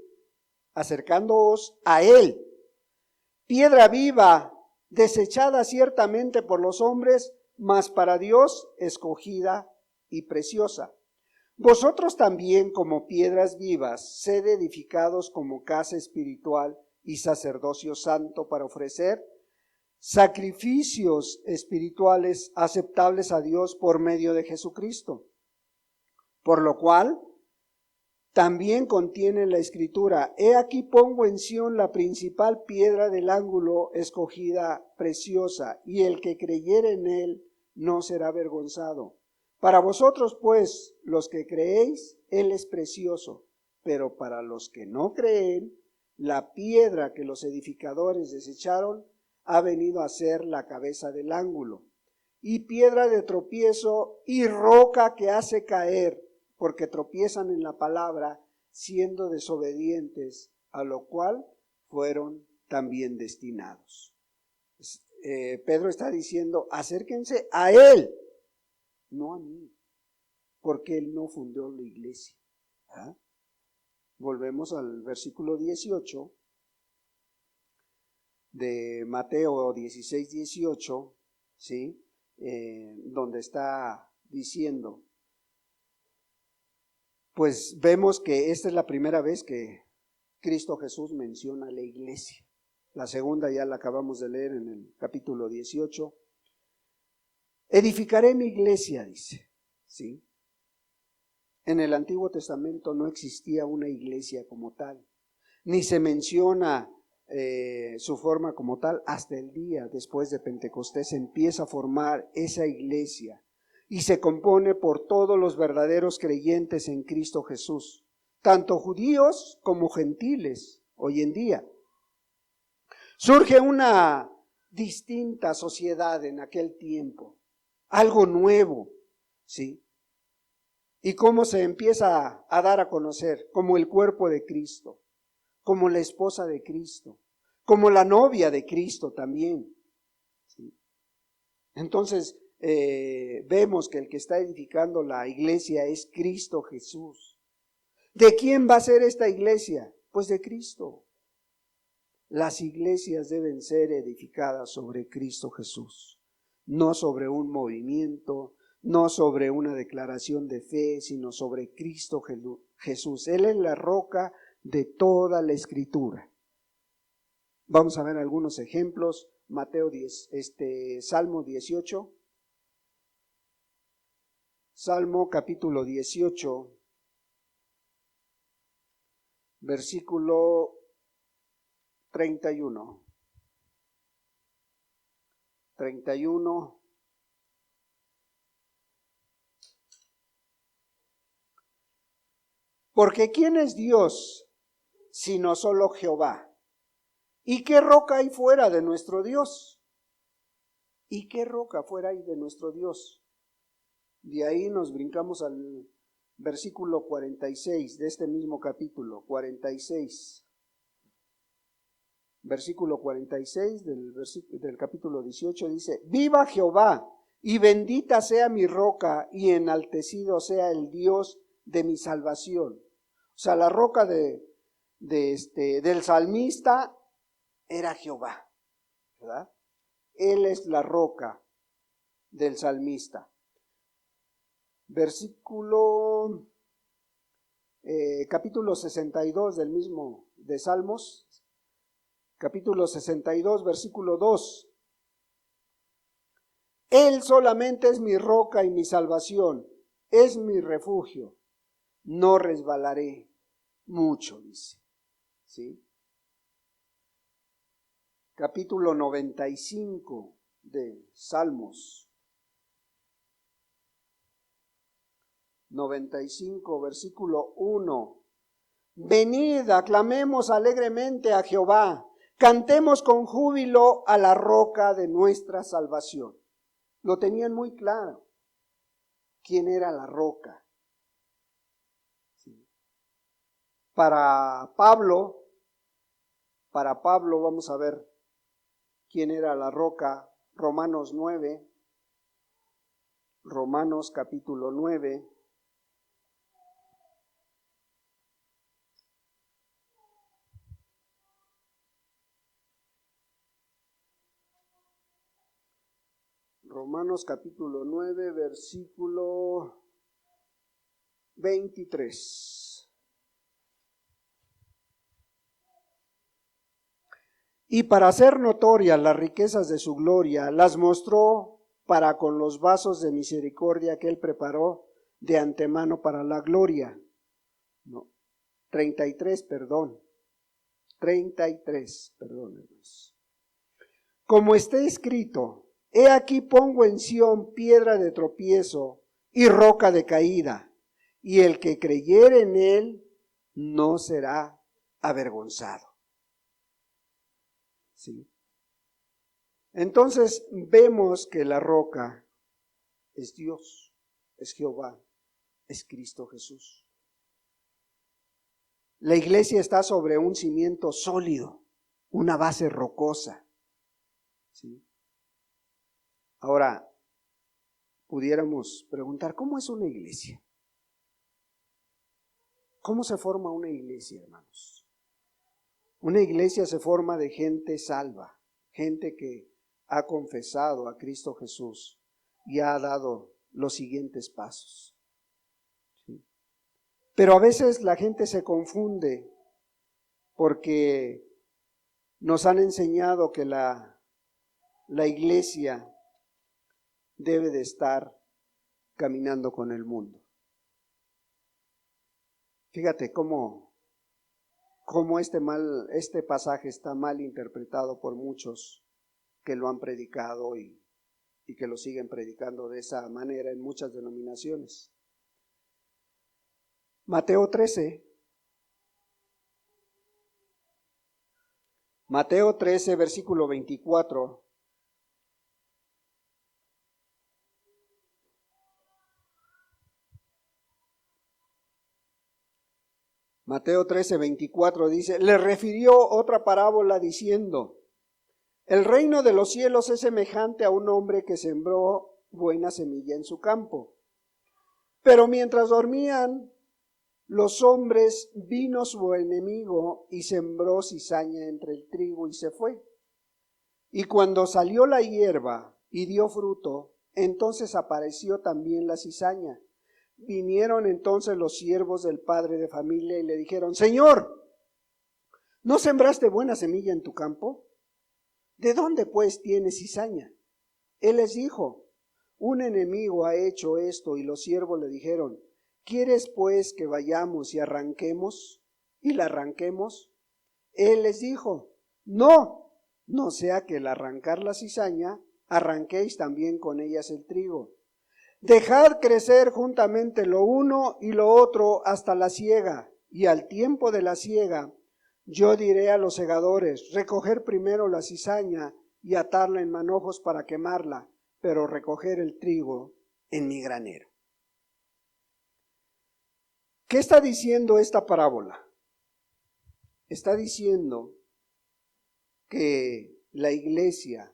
piedra viva, desechada ciertamente por los hombres, mas para Dios escogida y preciosa. Vosotros también, como piedras vivas, sed edificados como casa espiritual y sacerdocio santo para ofrecer sacrificios espirituales aceptables a Dios por medio de Jesucristo. Por lo cual, también contiene la Escritura, he aquí pongo en Sión la principal piedra del ángulo, escogida, preciosa, y el que creyere en él no será avergonzado. Para vosotros, pues, los que creéis, él es precioso, pero para los que no creen, la piedra que los edificadores desecharon ha venido a ser la cabeza del ángulo, y piedra de tropiezo y roca que hace caer, porque tropiezan en la palabra, siendo desobedientes, a lo cual fueron también destinados. Pedro está diciendo, acérquense a él, no a mí, porque él no fundó la iglesia. ¿Ah? Volvemos al versículo 18 de Mateo 16, 18, ¿sí? Donde está diciendo, pues vemos que esta es la primera vez que Cristo Jesús menciona la iglesia. La segunda ya la acabamos de leer en el capítulo 18. Edificaré mi iglesia, dice, ¿sí? En el Antiguo Testamento no existía una iglesia como tal, ni se menciona su forma como tal. Hasta el día después de Pentecostés se empieza a formar esa iglesia y se compone por todos los verdaderos creyentes en Cristo Jesús, tanto judíos como gentiles hoy en día. Surge una distinta sociedad en aquel tiempo, algo nuevo, ¿sí? ¿Y cómo se empieza a dar a conocer? Como el cuerpo de Cristo, como la esposa de Cristo, como la novia de Cristo también, ¿sí? Entonces, vemos que el que está edificando la iglesia es Cristo Jesús. ¿De quién va a ser esta iglesia? Pues de Cristo. Las iglesias deben ser edificadas sobre Cristo Jesús, no sobre un movimiento, no sobre una declaración de fe, sino sobre Cristo Jesús. Él es la roca de toda la Escritura. Vamos a ver algunos ejemplos. Salmo 18. Salmo capítulo 18, versículo 31. 31. Porque ¿quién es Dios sino solo Jehová? ¿Y qué roca hay fuera de nuestro Dios? ¿Y qué roca fuera hay de nuestro Dios? De ahí nos brincamos al versículo 46 de este mismo capítulo, 46. Versículo 46 del capítulo 18 dice: Viva Jehová, y bendita sea mi roca, y enaltecido sea el Dios de mi salvación. O sea, la roca del salmista era Jehová, ¿verdad? Él es la roca del salmista. Versículo, capítulo 62 del mismo de Salmos, capítulo 62, versículo 2. Él solamente es mi roca y mi salvación, es mi refugio, no resbalaré mucho, dice. ¿Sí? Capítulo 95 de Salmos. 95, versículo 1. Venid, aclamemos alegremente a Jehová, cantemos con júbilo a la roca de nuestra salvación. Lo tenían muy claro. ¿Quién era la roca? Sí. Para Pablo vamos a ver quién era la roca. Romanos 9, Romanos capítulo 9. Romanos capítulo 9, versículo 23. Y para hacer notorias las riquezas de su gloria, las mostró para con los vasos de misericordia que él preparó de antemano para la gloria. No, 33, perdón. Hermanos. Como está escrito: He aquí pongo en Sión piedra de tropiezo y roca de caída, y el que creyere en él no será avergonzado. ¿Sí? Entonces vemos que la roca es Dios, es Jehová, es Cristo Jesús. La iglesia está sobre un cimiento sólido, una base rocosa. ¿Sí? Ahora, pudiéramos preguntar, ¿cómo es una iglesia? ¿Cómo se forma una iglesia, hermanos? Una iglesia se forma de gente salva, gente que ha confesado a Cristo Jesús y ha dado los siguientes pasos. ¿Sí? Pero a veces la gente se confunde porque nos han enseñado que la iglesia debe de estar caminando con el mundo. Fíjate cómo este pasaje está mal interpretado por muchos que lo han predicado y que lo siguen predicando de esa manera en muchas denominaciones. Mateo 13, versículo 24. Mateo 13, 24 dice: le refirió otra parábola diciendo: el reino de los cielos es semejante a un hombre que sembró buena semilla en su campo. Pero mientras dormían los hombres, vino su enemigo y sembró cizaña entre el trigo y se fue. Y cuando salió la hierba y dio fruto, entonces apareció también la cizaña. Vinieron entonces los siervos del padre de familia y le dijeron: Señor, ¿no sembraste buena semilla en tu campo? ¿De dónde pues tienes cizaña? Él les dijo: un enemigo ha hecho esto. Y los siervos le dijeron: ¿quieres pues que vayamos y arranquemos? Y la arranquemos. Él les dijo: no, no sea que al arrancar la cizaña, arranquéis también con ellas el trigo. Dejad crecer juntamente lo uno y lo otro hasta la siega, y al tiempo de la siega, yo diré a los segadores: recoger primero la cizaña y atarla en manojos para quemarla, pero recoger el trigo en mi granero. ¿Qué está diciendo esta parábola? Está diciendo que la iglesia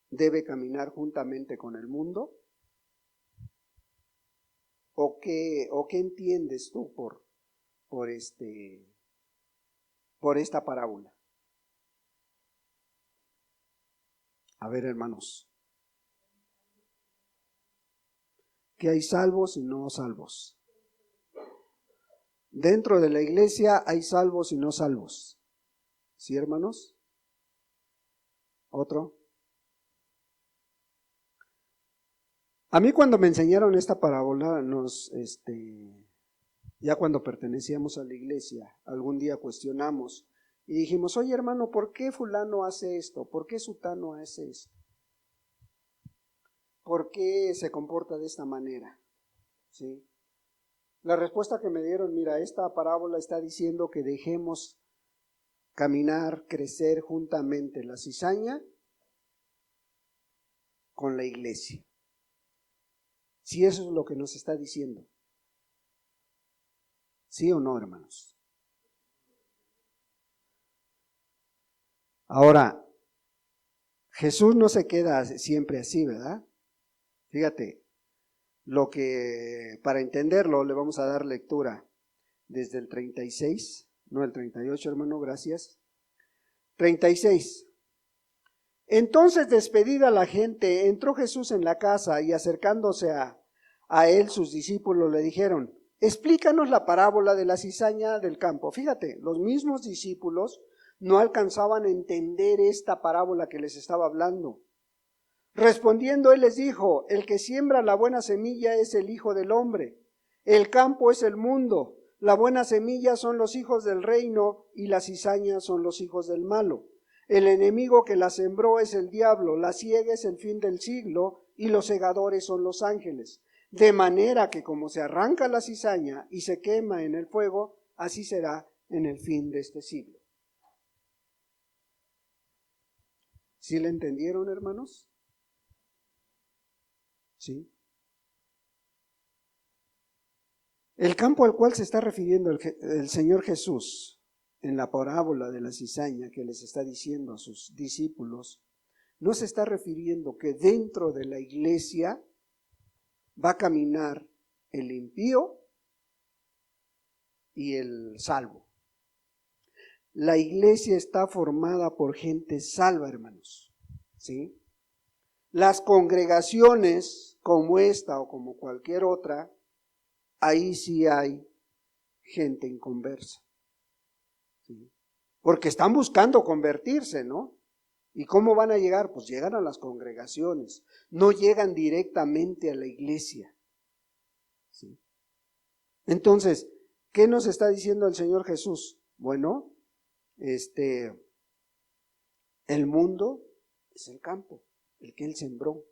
debe caminar juntamente con el mundo. ¿O qué entiendes tú por esta parábola? A ver, hermanos, que hay salvos y no salvos. Dentro de la iglesia hay salvos y no salvos. ¿Sí, hermanos? ¿Otro? A mí cuando me enseñaron esta parábola, ya cuando pertenecíamos a la iglesia, algún día cuestionamos y dijimos: oye, hermano, ¿por qué fulano hace esto? ¿Por qué sutano hace esto? ¿Por qué se comporta de esta manera? ¿Sí? La respuesta que me dieron: mira, esta parábola está diciendo que dejemos caminar, crecer juntamente la cizaña con la iglesia. Si eso es lo que nos está diciendo. ¿Sí o no, hermanos? Ahora, Jesús no se queda siempre así, ¿verdad? Fíjate, para entenderlo le vamos a dar lectura desde el 36, no el 38, hermano, gracias. 36. Entonces, despedida la gente, entró Jesús en la casa y acercándose a él sus discípulos le dijeron: explícanos la parábola de la cizaña del campo. Fíjate, los mismos discípulos no alcanzaban a entender esta parábola que les estaba hablando. Respondiendo él les dijo: el que siembra la buena semilla es el Hijo del Hombre. El campo es el mundo. La buena semilla son los hijos del reino y la cizaña son los hijos del malo. El enemigo que la sembró es el diablo, la siega es el fin del siglo y los segadores son los ángeles. De manera que como se arranca la cizaña y se quema en el fuego, así será en el fin de este siglo. ¿Sí le entendieron, hermanos? ¿Sí? El campo al cual se está refiriendo el Señor Jesús en la parábola de la cizaña que les está diciendo a sus discípulos, no se está refiriendo que dentro de la iglesia va a caminar el impío y el salvo. La iglesia está formada por gente salva, hermanos. ¿Sí? Las congregaciones como esta o como cualquier otra, ahí sí hay gente inconversa. ¿Sí? Porque están buscando convertirse, ¿no? ¿Y cómo van a llegar? Pues llegan a las congregaciones, no llegan directamente a la iglesia. ¿Sí? Entonces, ¿qué nos está diciendo el Señor Jesús? Bueno, el mundo es el campo, el que Él sembró.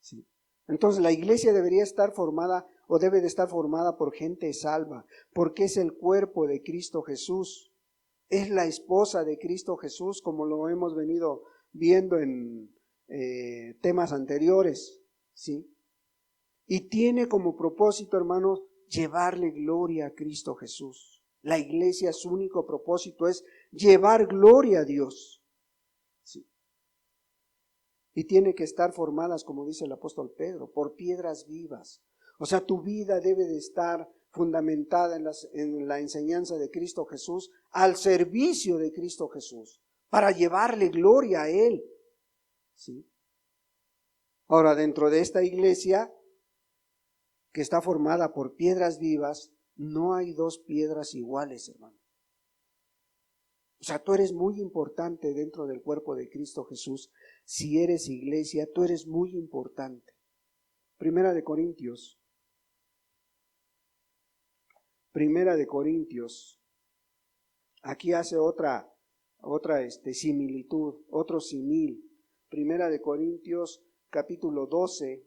¿Sí? Entonces la iglesia debería estar formada o debe de estar formada por gente salva, porque es el cuerpo de Cristo Jesús, es la esposa de Cristo Jesús, como lo hemos venido viendo en temas anteriores, ¿sí? Y tiene como propósito, hermanos, llevarle gloria a Cristo Jesús. La iglesia, su único propósito es llevar gloria a Dios. ¿Sí? Y tiene que estar formadas, como dice el apóstol Pedro, por piedras vivas. O sea, tu vida debe de estar fundamentada en la enseñanza de Cristo Jesús, al servicio de Cristo Jesús, para llevarle gloria a Él. ¿Sí? Ahora, dentro de esta iglesia, que está formada por piedras vivas, no hay dos piedras iguales, hermano. O sea, tú eres muy importante dentro del cuerpo de Cristo Jesús. Si eres iglesia, tú eres muy importante. Primera de Corintios. Aquí hace otra similitud, otro simil. Primera de Corintios, capítulo 12,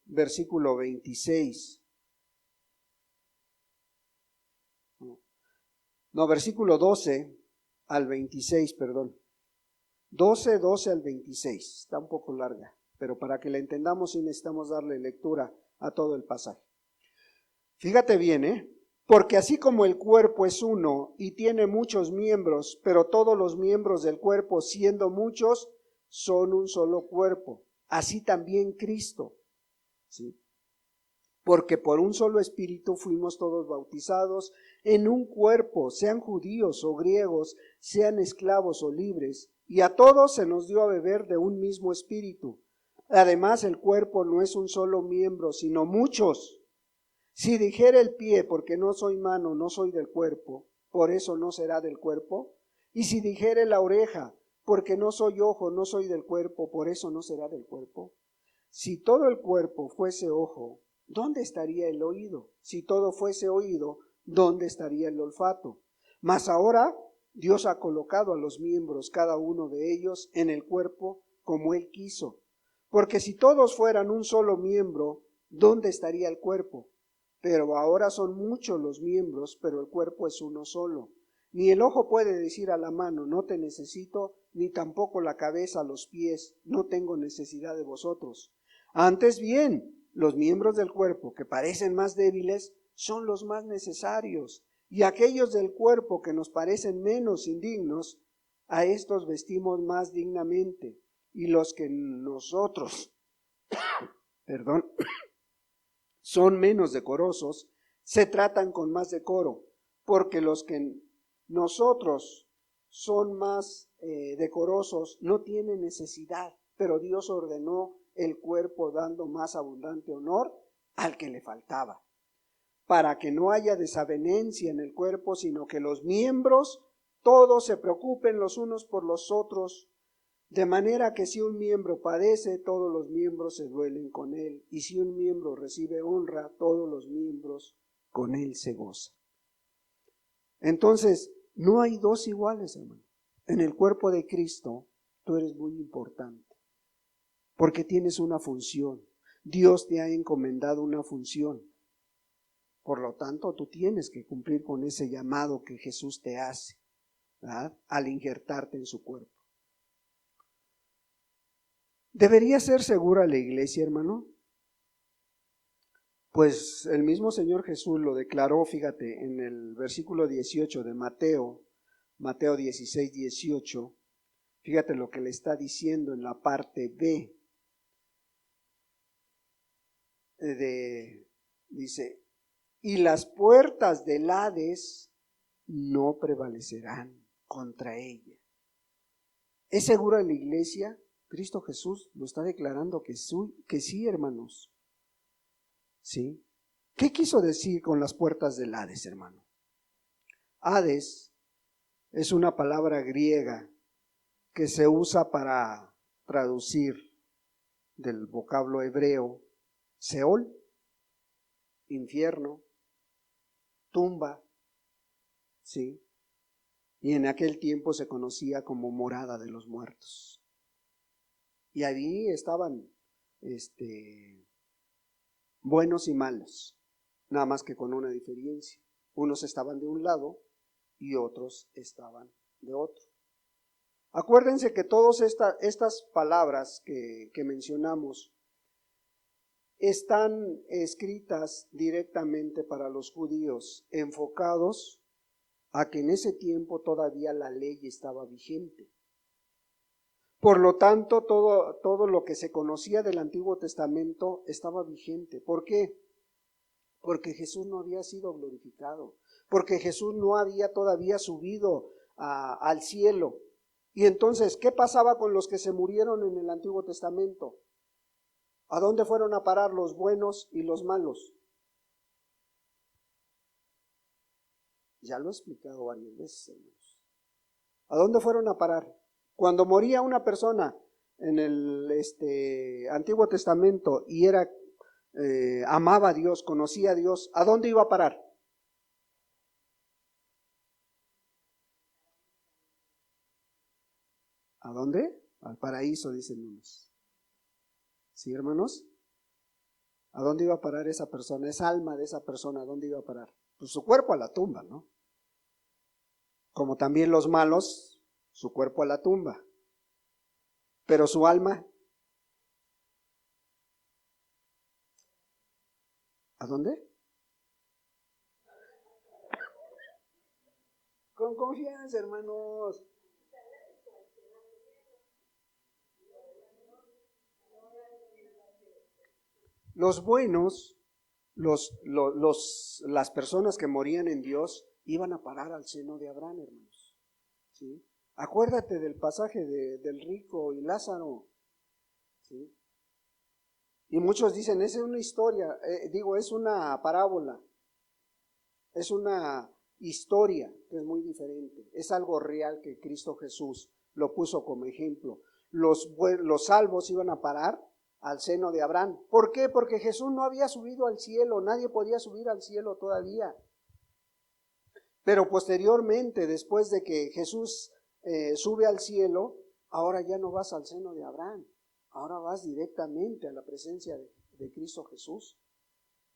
versículo 26. No, versículo 12 al 26, perdón. 12 al 26. Está un poco larga, pero para que la entendamos sí necesitamos darle lectura a todo el pasaje. Fíjate bien, porque así como el cuerpo es uno y tiene muchos miembros, pero todos los miembros del cuerpo, siendo muchos, son un solo cuerpo. Así también Cristo, ¿sí? Porque por un solo espíritu fuimos todos bautizados en un cuerpo, sean judíos o griegos, sean esclavos o libres, y a todos se nos dio a beber de un mismo espíritu. Además, el cuerpo no es un solo miembro, sino muchos. Si dijera el pie, porque no soy mano, no soy del cuerpo, por eso no será del cuerpo. Y si dijere la oreja, porque no soy ojo, no soy del cuerpo, por eso no será del cuerpo. Si todo el cuerpo fuese ojo, ¿dónde estaría el oído? Si todo fuese oído, ¿dónde estaría el olfato? Mas ahora Dios ha colocado a los miembros, cada uno de ellos, en el cuerpo como Él quiso. Porque si todos fueran un solo miembro, ¿dónde estaría el cuerpo? Pero ahora son muchos los miembros, pero el cuerpo es uno solo. Ni el ojo puede decir a la mano, no te necesito, ni tampoco la cabeza a los pies, no tengo necesidad de vosotros. Antes bien, los miembros del cuerpo que parecen más débiles son los más necesarios, y aquellos del cuerpo que nos parecen menos indignos, a estos vestimos más dignamente, y los que nosotros, son menos decorosos, se tratan con más decoro, porque los que nosotros son más decorosos no tienen necesidad, pero Dios ordenó el cuerpo dando más abundante honor al que le faltaba, para que no haya desavenencia en el cuerpo, sino que los miembros todos se preocupen los unos por los otros. De manera que si un miembro padece, todos los miembros se duelen con él, y si un miembro recibe honra, todos los miembros con él se gozan. Entonces, no hay dos iguales, hermano. En el cuerpo de Cristo, tú eres muy importante, porque tienes una función. Dios te ha encomendado una función. Por lo tanto, tú tienes que cumplir con ese llamado que Jesús te hace, ¿verdad?, al injertarte en su cuerpo. ¿Debería ser segura la iglesia, hermano? Pues el mismo Señor Jesús lo declaró, fíjate, en el versículo 18 de Mateo 16, 18. Fíjate lo que le está diciendo en la parte B. Dice, y las puertas del Hades no prevalecerán contra ella. ¿Es segura la iglesia? Cristo Jesús lo está declarando que sí, hermanos. ¿Sí? ¿Qué quiso decir con las puertas del Hades, hermano? Hades es una palabra griega que se usa para traducir del vocablo hebreo Seol, infierno, tumba, ¿sí? Y en aquel tiempo se conocía como morada de los muertos. Y allí estaban buenos y malos, nada más que con una diferencia. Unos estaban de un lado y otros estaban de otro. Acuérdense que todas estas palabras que mencionamos están escritas directamente para los judíos, enfocados a que en ese tiempo todavía la ley estaba vigente. Por lo tanto, todo lo que se conocía del Antiguo Testamento estaba vigente. ¿Por qué? Porque Jesús no había sido glorificado, porque Jesús no había todavía subido al cielo. Y entonces, ¿qué pasaba con los que se murieron en el Antiguo Testamento? ¿A dónde fueron a parar los buenos y los malos? Ya lo he explicado varias veces, hermanos. ¿A dónde fueron a parar? Cuando moría una persona en el Antiguo Testamento y amaba a Dios, conocía a Dios, ¿a dónde iba a parar? ¿A dónde? Al paraíso, dicen unos. ¿Sí, hermanos? ¿A dónde iba a parar esa persona? Esa alma de esa persona, ¿a dónde iba a parar? Pues su cuerpo a la tumba, ¿no? Como también los malos, su cuerpo a la tumba. Pero su alma, ¿a dónde? Con confianza, hermanos. Los buenos, las personas que morían en Dios, iban a parar al seno de Abraham, hermanos. ¿Sí? Acuérdate del pasaje del rico y Lázaro. ¿Sí? Y muchos dicen, esa es una historia, es una parábola, es una historia que es muy diferente, es algo real que Cristo Jesús lo puso como ejemplo. Los salvos iban a parar al seno de Abraham. ¿Por qué? Porque Jesús no había subido al cielo, nadie podía subir al cielo todavía. Pero posteriormente, después de que Jesús sube al cielo, ahora ya no vas al seno de Abraham, ahora vas directamente a la presencia de Cristo Jesús.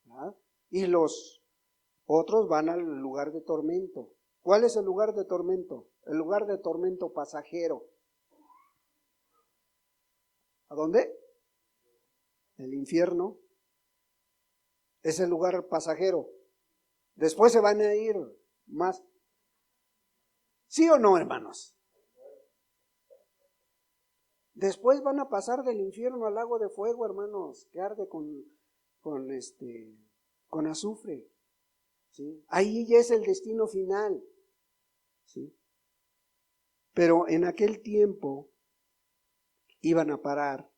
¿Verdad? Y los otros van al lugar de tormento. ¿Cuál es el lugar de tormento? El lugar de tormento pasajero. ¿A dónde? El infierno. Es el lugar pasajero. Después se van a ir más. ¿Sí o no, hermanos? Después van a pasar del infierno al lago de fuego, hermanos, que arde con azufre. ¿Sí? Ahí ya es el destino final. ¿Sí? Pero en aquel tiempo iban a parar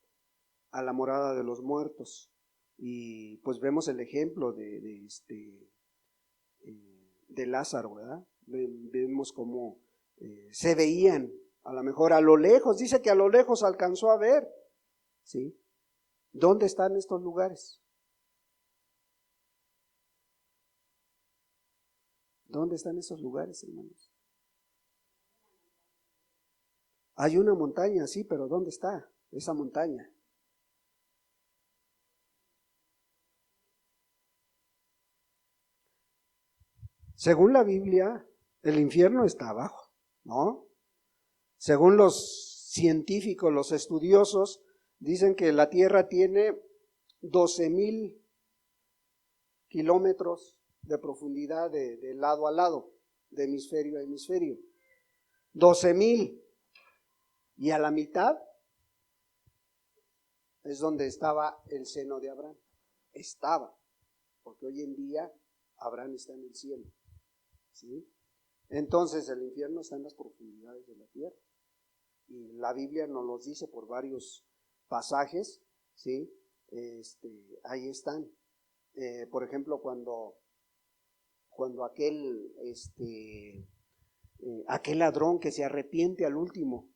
a la morada de los muertos. Y pues vemos el ejemplo de Lázaro, ¿verdad? Vemos cómo se veían, a lo mejor a lo lejos, dice que a lo lejos alcanzó a ver, ¿sí? ¿Dónde están estos lugares? ¿Dónde están esos lugares, hermanos? Hay una montaña, sí, pero ¿dónde está esa montaña? Según la Biblia, el infierno está abajo, ¿no? Según los científicos, los estudiosos, dicen que la Tierra tiene 12,000 kilómetros de profundidad de lado a lado, de hemisferio a hemisferio. 12,000. Y a la mitad es donde estaba el seno de Abraham. Estaba, porque hoy en día Abraham está en el cielo. ¿Sí? Entonces el infierno está en las profundidades de la tierra. Y la Biblia nos los dice por varios pasajes, ¿sí? Ahí están. Por ejemplo, cuando aquel ladrón que se arrepiente al último,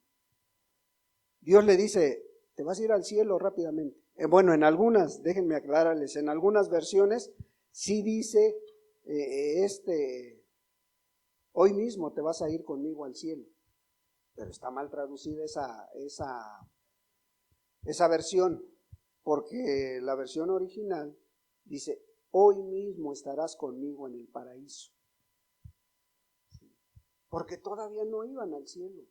Dios le dice, te vas a ir al cielo rápidamente. Bueno, en algunas, déjenme aclararles, en algunas versiones sí dice, hoy mismo te vas a ir conmigo al cielo. Pero está mal traducida esa versión, porque la versión original dice, hoy mismo estarás conmigo en el paraíso. Porque todavía no iban al cielo.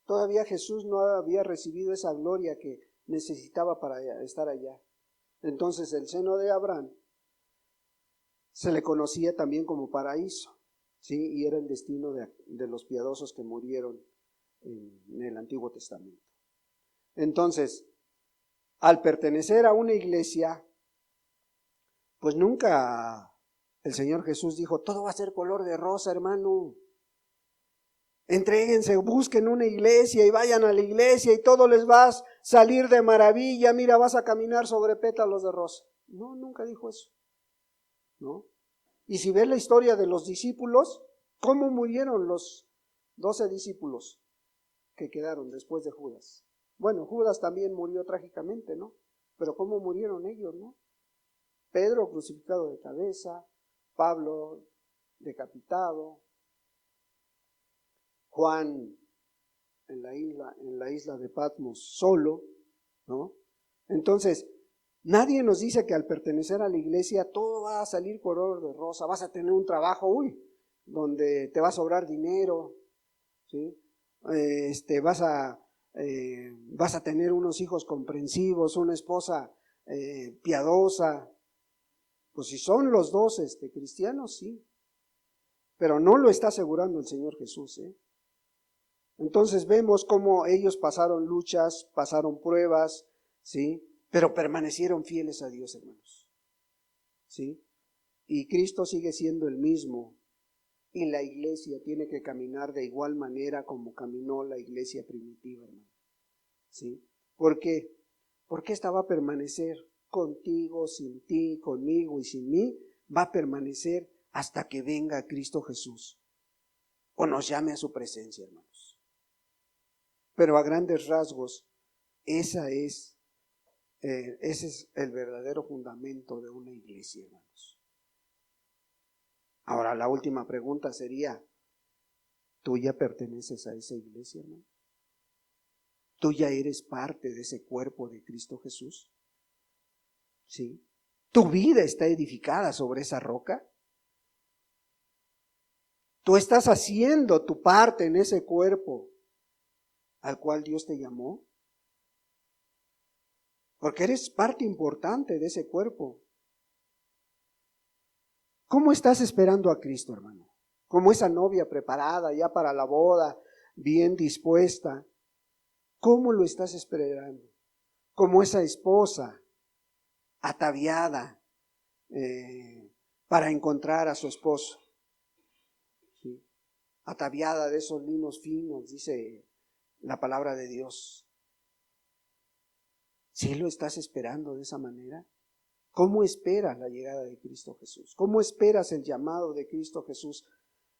Todavía Jesús no había recibido esa gloria que necesitaba para estar allá. Entonces el seno de Abraham se le conocía también como paraíso. ¿sí? Y era el destino de los piadosos que murieron en el Antiguo Testamento. Entonces, al pertenecer a una iglesia, pues nunca el Señor Jesús dijo, todo va a ser color de rosa, hermano. Entréguense, busquen una iglesia y vayan a la iglesia y todo les va a salir de maravilla. Mira, vas a caminar sobre pétalos de rosa. No, nunca dijo eso, ¿no? Y si ves la historia de los discípulos, ¿cómo murieron los 12 discípulos que quedaron después de Judas? Bueno, Judas también murió trágicamente, ¿no? Pero ¿cómo murieron ellos, no? Pedro crucificado de cabeza, Pablo decapitado, Juan en la isla de Patmos solo, ¿no? Entonces, nadie nos dice que al pertenecer a la iglesia todo va a salir color de rosa, vas a tener un trabajo, donde te va a sobrar dinero, ¿sí? Vas a tener unos hijos comprensivos, una esposa piadosa. Pues si son los dos cristianos, sí, pero no lo está asegurando el Señor Jesús, ¿eh? Entonces vemos cómo ellos pasaron luchas, pasaron pruebas, ¿sí? Pero permanecieron fieles a Dios, hermanos, ¿sí? Y Cristo sigue siendo el mismo, y la iglesia tiene que caminar de igual manera como caminó la iglesia primitiva, hermano, ¿sí? ¿Por qué? Porque esta va a permanecer contigo, sin ti, conmigo y sin mí, va a permanecer hasta que venga Cristo Jesús o nos llame a su presencia, hermanos. Pero a grandes rasgos, ese es el verdadero fundamento de una iglesia, hermanos. Ahora, la última pregunta sería, ¿tú ya perteneces a esa iglesia, hermano? ¿Tú ya eres parte de ese cuerpo de Cristo Jesús? ¿Sí? ¿Tu vida está edificada sobre esa roca? ¿Tú estás haciendo tu parte en ese cuerpo al cual Dios te llamó? Porque eres parte importante de ese cuerpo. ¿Cómo estás esperando a Cristo, hermano? Como esa novia preparada ya para la boda, bien dispuesta. ¿Cómo lo estás esperando? Como esa esposa ataviada para encontrar a su esposo. ¿Sí? Ataviada de esos linos finos, dice la palabra de Dios. ¿Sí lo estás esperando de esa manera? ¿Cómo esperas la llegada de Cristo Jesús? ¿Cómo esperas el llamado de Cristo Jesús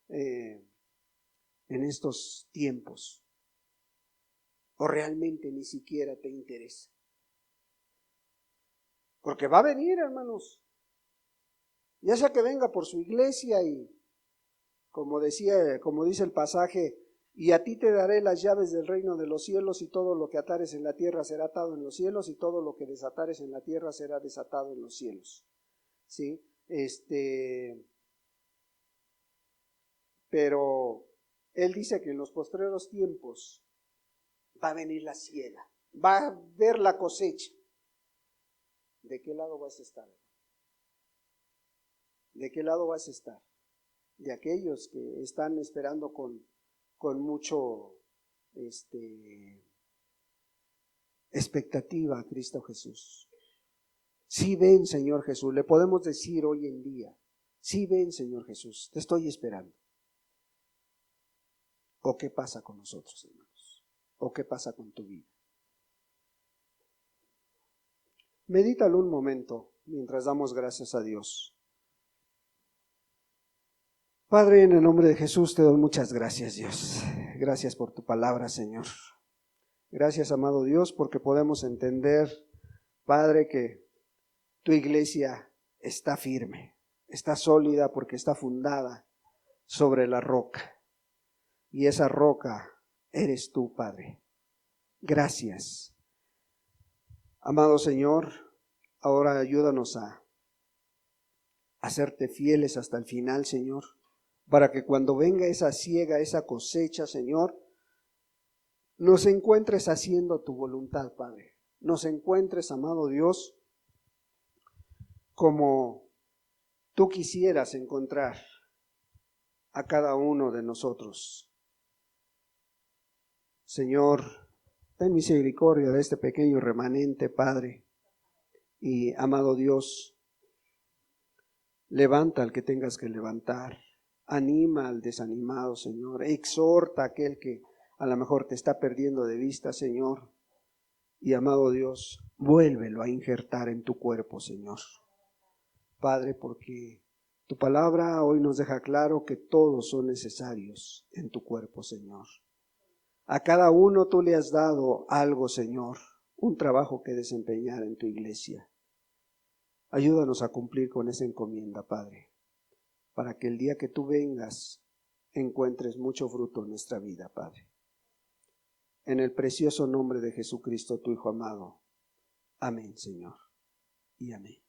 en estos tiempos? ¿O realmente ni siquiera te interesa? Porque va a venir, hermanos. Ya sea que venga por su iglesia y, como dice el pasaje, y a ti te daré las llaves del reino de los cielos, y todo lo que atares en la tierra será atado en los cielos, y todo lo que desatares en la tierra será desatado en los cielos. ¿Sí? Pero él dice que en los postreros tiempos va a venir la siega, va a ver la cosecha. ¿De qué lado vas a estar? ¿De qué lado vas a estar? De aquellos que están esperando con mucho expectativa a Cristo Jesús. Sí ven, Señor Jesús, le podemos decir hoy en día, sí ven, Señor Jesús, te estoy esperando. ¿O qué pasa con nosotros, hermanos? ¿O qué pasa con tu vida? Medítalo un momento mientras damos gracias a Dios. Padre, en el nombre de Jesús te doy muchas gracias, Dios. Gracias por tu palabra, Señor. Gracias, amado Dios, porque podemos entender, Padre, que tu iglesia está firme, está sólida porque está fundada sobre la roca. Y esa roca eres tú, Padre. Gracias. Amado Señor, ahora ayúdanos a hacerte fieles hasta el final, Señor, para que cuando venga esa siega, esa cosecha, Señor, nos encuentres haciendo tu voluntad, Padre. Nos encuentres, amado Dios, como tú quisieras encontrar a cada uno de nosotros. Señor, ten misericordia de este pequeño remanente, Padre. Y amado Dios, levanta al que tengas que levantar, anima al desanimado, Señor, exhorta a aquel que a lo mejor te está perdiendo de vista, Señor, y amado Dios, vuélvelo a injertar en tu cuerpo, Señor. Padre, porque tu palabra hoy nos deja claro que todos son necesarios en tu cuerpo, Señor. A cada uno tú le has dado algo, Señor, un trabajo que desempeñar en tu iglesia. Ayúdanos a cumplir con esa encomienda, Padre, para que el día que tú vengas encuentres mucho fruto en nuestra vida, Padre. En el precioso nombre de Jesucristo, tu Hijo amado. Amén, Señor, y amén.